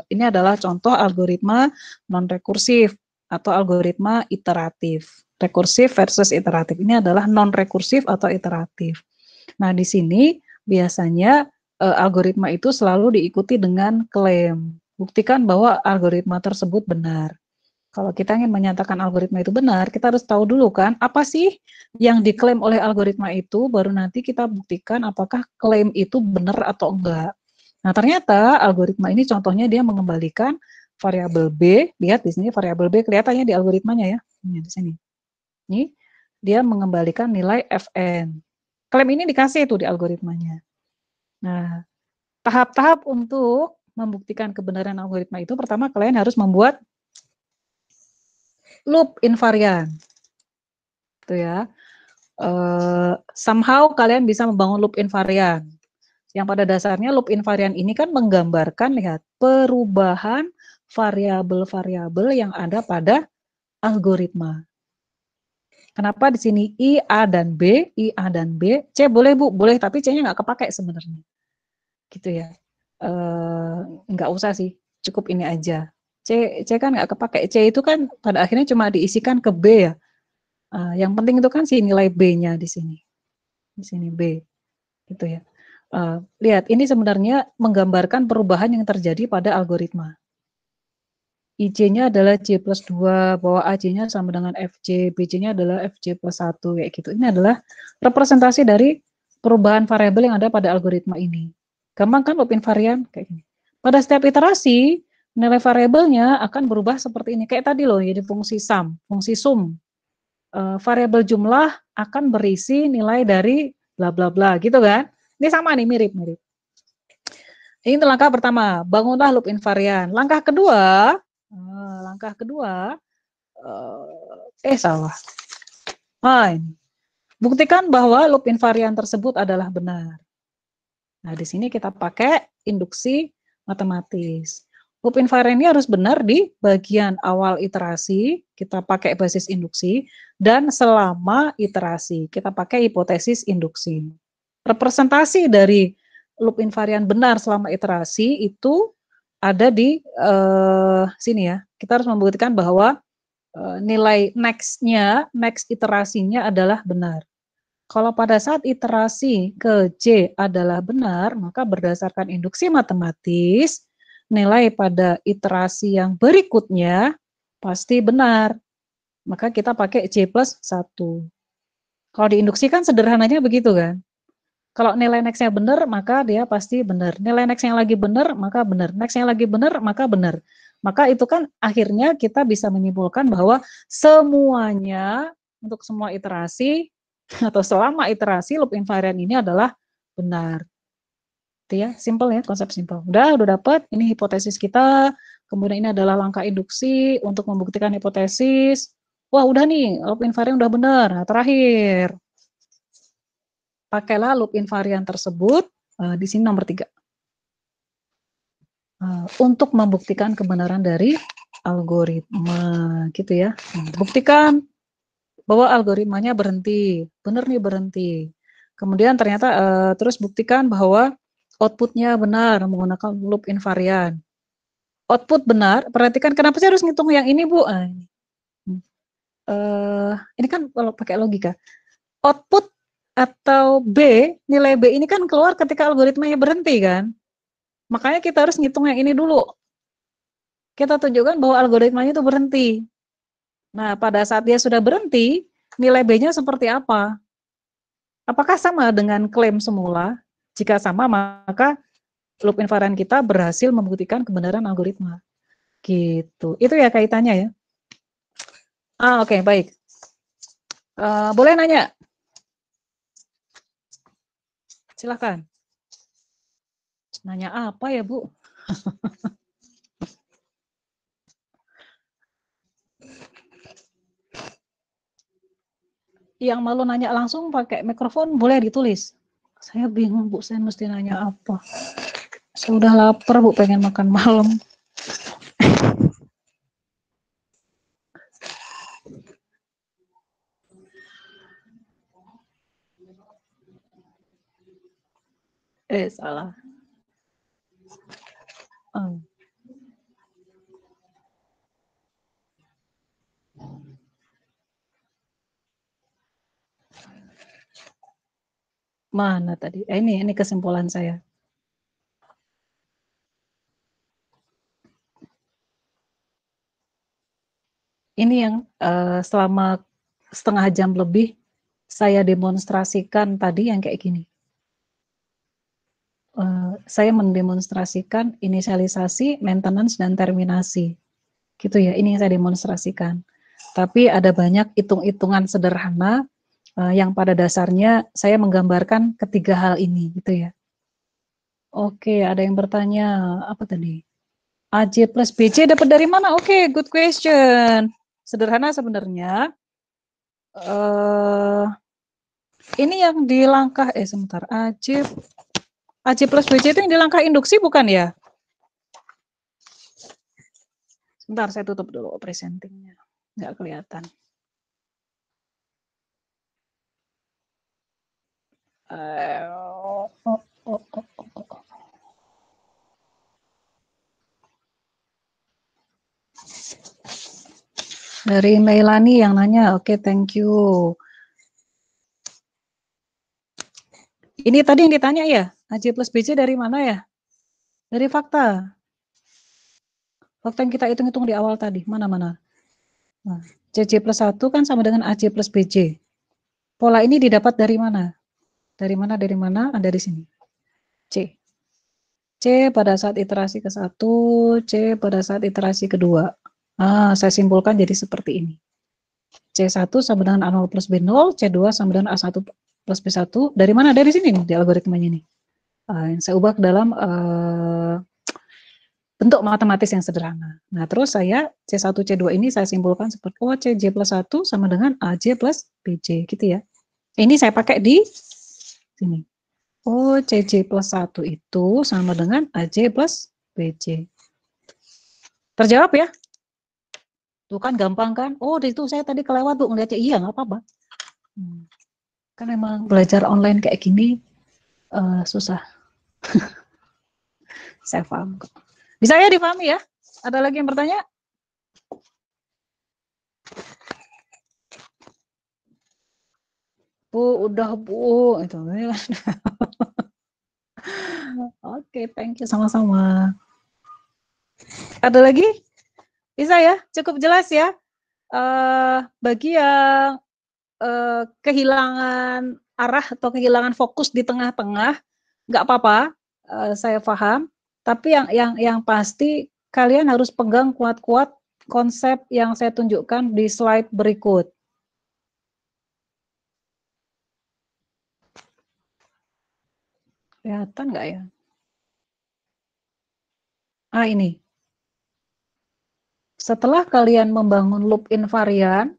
ini adalah contoh algoritma non-rekursif atau algoritma iteratif. Rekursif versus iteratif. Ini adalah non-rekursif atau iteratif. Nah, di sini biasanya algoritma itu selalu diikuti dengan klaim. Buktikan bahwa algoritma tersebut benar. Kalau kita ingin menyatakan algoritma itu benar, kita harus tahu dulu kan, apa sih yang diklaim oleh algoritma itu, baru nanti kita buktikan apakah klaim itu benar atau enggak. Nah, ternyata algoritma ini contohnya dia mengembalikan variabel B, lihat di sini variabel B kelihatannya di algoritmanya ya, ini di sini. Ini dia mengembalikan nilai Fn. Klaim ini dikasih itu di algoritmanya. Nah, tahap-tahap untuk membuktikan kebenaran algoritma itu, pertama kalian harus membuat loop invarian. Itu ya. Somehow kalian bisa membangun loop invarian. Yang pada dasarnya loop invarian ini kan menggambarkan, lihat, perubahan variabel-variabel yang ada pada algoritma. Kenapa di sini I, A, dan B, C boleh Bu, boleh, tapi C-nya nggak kepakai sebenarnya. Gitu ya. Nggak usah sih, cukup ini aja. C kan nggak kepakai, C itu kan pada akhirnya cuma diisikan ke B ya. Yang penting itu kan si nilai B-nya di sini. Di sini B. Gitu ya. Lihat, ini sebenarnya menggambarkan perubahan yang terjadi pada algoritma. IJ-nya adalah J plus 2, bahwa AJ-nya sama dengan FJ, BJ-nya adalah FJ plus 1, kayak gitu. Ini adalah representasi dari perubahan variabel yang ada pada algoritma ini. Gampang kan loop invarian? Kayak gini. Pada setiap iterasi, nilai variabelnya akan berubah seperti ini. Kayak tadi loh, jadi fungsi sum, fungsi sum. Variabel jumlah akan berisi nilai dari bla bla bla, gitu kan? Ini sama nih, mirip-mirip. Ini langkah pertama, bangunlah loop invarian. Langkah kedua, salah. Ini. Buktikan bahwa loop invarian tersebut adalah benar. Nah, di sini kita pakai induksi matematis. Loop invarian ini harus benar di bagian awal iterasi, kita pakai basis induksi, dan selama iterasi, kita pakai hipotesis induksi. Representasi dari loop invarian benar selama iterasi itu ada di sini ya. Kita harus membuktikan bahwa nilai next iterasinya adalah benar. Kalau pada saat iterasi ke J adalah benar, maka berdasarkan induksi matematis, nilai pada iterasi yang berikutnya pasti benar. Maka kita pakai J plus 1. Kalau diinduksikan sederhananya begitu kan. Kalau nilai next-nya benar, maka dia pasti benar. Nilai next yang lagi benar, maka benar. Next yang lagi benar, maka benar. Maka itu kan akhirnya kita bisa menyimpulkan bahwa semuanya untuk semua iterasi atau selama iterasi loop invarian ini adalah benar. Itu ya, simple ya, konsep simple. Udah dapat. Ini hipotesis kita. Kemudian ini adalah langkah induksi untuk membuktikan hipotesis. Wah, udah nih, loop invarian udah benar. Nah, terakhir, pakailah loop invarian tersebut di sini nomor 3. Untuk membuktikan kebenaran dari algoritma, gitu ya. Buktikan bahwa algoritmanya berhenti, benar nih berhenti. Kemudian ternyata terus buktikan bahwa outputnya benar menggunakan loop invarian. Output benar, perhatikan kenapa saya harus ngitung yang ini Bu? Ini kan kalau pakai logika. Output atau B, nilai B ini kan keluar ketika algoritmanya berhenti kan. Makanya kita harus ngitung yang ini dulu. Kita tunjukkan bahwa algoritmanya itu berhenti. Nah, pada saat dia sudah berhenti, nilai B-nya seperti apa? Apakah sama dengan klaim semula? Jika sama, maka loop invarian kita berhasil membuktikan kebenaran algoritma. Gitu. Itu ya kaitannya ya. Oke, baik. Boleh nanya? Silakan. Nanya apa ya, Bu? Yang malu nanya langsung pakai mikrofon boleh ditulis. Saya bingung, Bu, saya mesti nanya apa. Saya udah lapar, Bu, pengen makan malam. Salah. Mana tadi? Ini kesimpulan saya. Ini yang selama setengah jam lebih saya demonstrasikan tadi yang kayak gini. Saya mendemonstrasikan inisialisasi, maintenance, dan terminasi. Gitu ya, ini yang saya demonstrasikan. Tapi ada banyak hitung-hitungan sederhana yang pada dasarnya saya menggambarkan ketiga hal ini, gitu ya. Oke, ada yang bertanya, apa tadi? AC plus BC dapat dari mana? Oke, good question. Sederhana sebenarnya. Ini yang di langkah, sebentar, AC plus BC itu yang di langkah induksi bukan ya? Sebentar, saya tutup dulu presentingnya. Nggak kelihatan. Dari Meilani yang nanya, oke, thank you. Ini tadi yang ditanya ya, AC plus BC dari mana ya? Dari fakta. Fakta yang kita hitung-hitung di awal tadi, mana-mana. Nah, CC plus 1 kan sama dengan AC plus BC. Pola ini didapat dari mana? Dari mana, dari mana? Ada di sini. C. C pada saat iterasi ke-1, C pada saat iterasi kedua. Saya simpulkan jadi seperti ini. C1 sama dengan A0 plus B0, C2 sama dengan A1 plus B1. Dari mana? Dari sini nih, di algoritmanya ini. Yang saya ubah ke dalam bentuk matematis yang sederhana. Nah, terus saya C1, C2 ini saya simpulkan seperti, CJ plus 1 sama dengan AJ plus BJ, gitu ya. Ini saya pakai di sini. CJ plus 1 itu sama dengan AJ plus BJ. Terjawab ya? Tuh kan gampang kan? Di situ saya tadi kelewat tuh ngeliatnya, iya nggak apa-apa. Kan emang belajar online kayak gini susah. Saya paham kok. Bisa ya dipahami ya? Ada lagi yang bertanya? Bu, udah Bu. Itu. Oke, thank you sama-sama. Ada lagi? Bisa ya? Cukup jelas ya? Bagi yang kehilangan arah atau kehilangan fokus di tengah-tengah, nggak apa-apa, saya paham. Tapi yang pasti kalian harus pegang kuat-kuat konsep yang saya tunjukkan di slide berikut. Kelihatan nggak ya? Ini. Setelah kalian membangun loop invarian,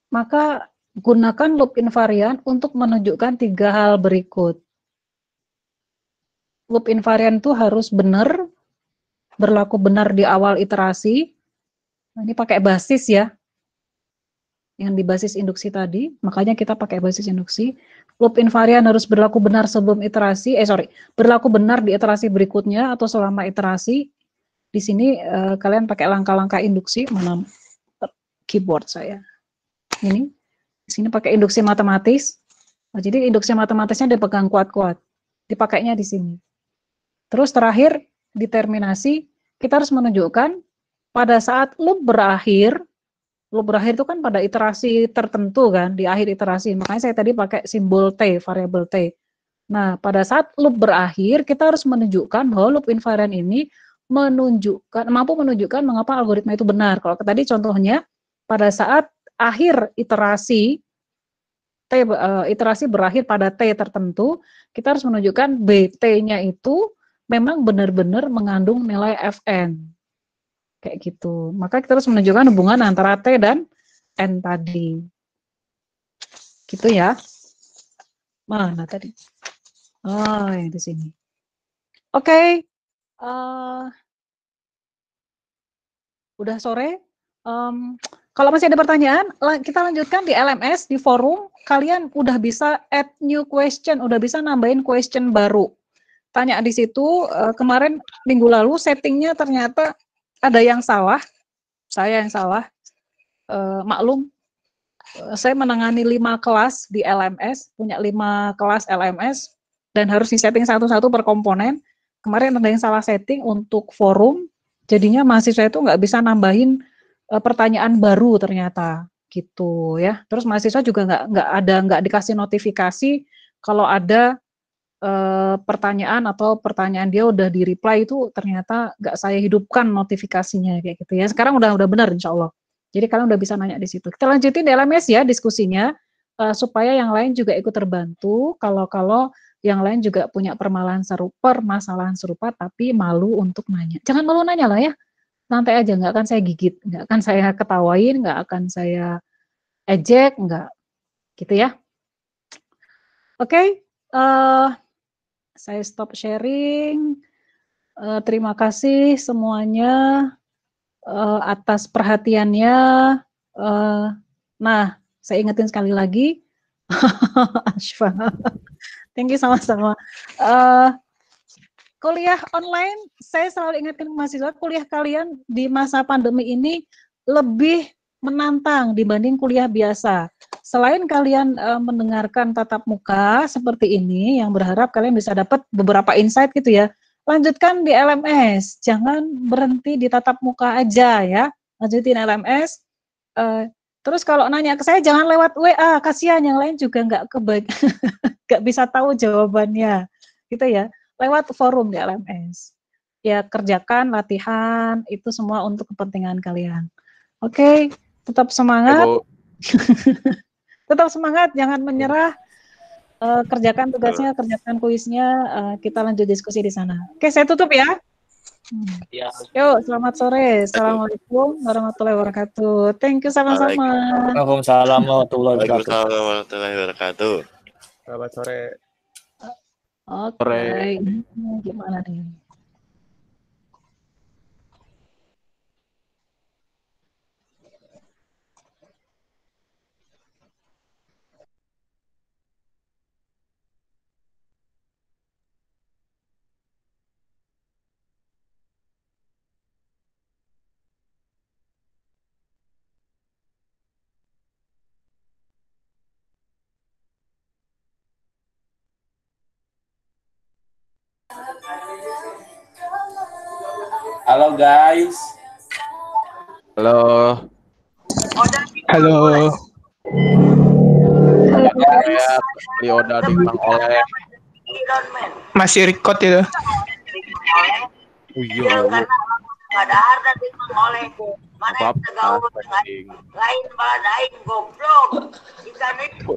maka gunakan loop invarian untuk menunjukkan 3 hal berikut. Loop invarian itu harus benar, berlaku benar di awal iterasi. Ini pakai basis ya, yang di basis induksi tadi, makanya kita pakai basis induksi. Loop invarian harus berlaku benar sebelum iterasi, berlaku benar di iterasi berikutnya atau selama iterasi. Di sini kalian pakai langkah-langkah induksi, mana keyboard saya. Ini, di sini pakai induksi matematis. Jadi induksi matematisnya dipegang kuat-kuat, dipakainya di sini. Terus terakhir, determinasi, kita harus menunjukkan pada saat loop berakhir itu kan pada iterasi tertentu kan, di akhir iterasi. Makanya saya tadi pakai simbol T, variabel T. Nah, pada saat loop berakhir, kita harus menunjukkan bahwa loop invariant ini mampu menunjukkan mengapa algoritma itu benar. Kalau tadi contohnya, pada saat akhir iterasi, iterasi berakhir pada T tertentu, kita harus menunjukkan BT-nya itu memang benar-benar mengandung nilai Fn. Kayak gitu. Maka kita harus menunjukkan hubungan antara T dan N tadi. Gitu ya. Mana tadi? Oh, yang di sini. Oke. Udah sore. Kalau masih ada pertanyaan, kita lanjutkan di LMS, di forum. Kalian udah bisa add new question, udah bisa nambahin question baru. Tanya di situ, kemarin minggu lalu settingnya ternyata ada yang salah. Saya yang salah. Maklum, saya menangani 5 kelas di LMS, punya 5 kelas LMS, dan harus disetting satu-satu per komponen. Kemarin ada yang salah setting untuk forum, jadinya mahasiswa itu nggak bisa nambahin pertanyaan baru ternyata, gitu ya. Terus mahasiswa juga nggak dikasih notifikasi kalau ada pertanyaan atau pertanyaan dia udah di reply itu ternyata nggak saya hidupkan notifikasinya kayak gitu ya. Sekarang udah benar insya Allah. Jadi kalian udah bisa nanya di situ. Kita lanjutin di LMS ya diskusinya supaya yang lain juga ikut terbantu. Kalau yang lain juga punya permasalahan serupa tapi malu untuk nanya. Jangan malu nanya lah ya. Santai aja, nggak akan saya gigit, nggak akan saya ketawain, nggak akan saya ejek, nggak. Gitu ya. Oke. Saya stop sharing. Terima kasih semuanya atas perhatiannya. Nah, saya ingetin sekali lagi. Ashfa. Thank you sama-sama. Kuliah online, saya selalu ingatkan ke mahasiswa, kuliah kalian di masa pandemi ini lebih menantang dibanding kuliah biasa. Selain kalian mendengarkan tatap muka seperti ini, yang berharap kalian bisa dapat beberapa insight gitu ya, lanjutkan di LMS, jangan berhenti di tatap muka aja ya, lanjutin LMS. Terus kalau nanya ke saya jangan lewat WA, kasihan yang lain juga nggak bisa tahu jawabannya, gitu ya. Lewat forum di LMS. Ya kerjakan latihan itu semua untuk kepentingan kalian. Oke, tetap semangat. Bu. Tetap semangat, jangan menyerah. Kerjakan tugasnya, kerjakan kuisnya. Kita lanjut diskusi di sana. Oke, saya tutup ya. Ya. Yuk, selamat sore. Assalamualaikum warahmatullahi wabarakatuh. Thank you sama-sama. Waalaikumsalam warahmatullahi wabarakatuh. Waalaikumsalam warahmatullahi wabarakatuh. Selamat sore. Oke, gimana nih? Halo guys. Halo. Halo. Saya Rioda di Bang Oleh. Masih record itu? Oh iya. Ada harta di Bang Oleh. Mana yang tergaul lain badain goblok. Ikan itu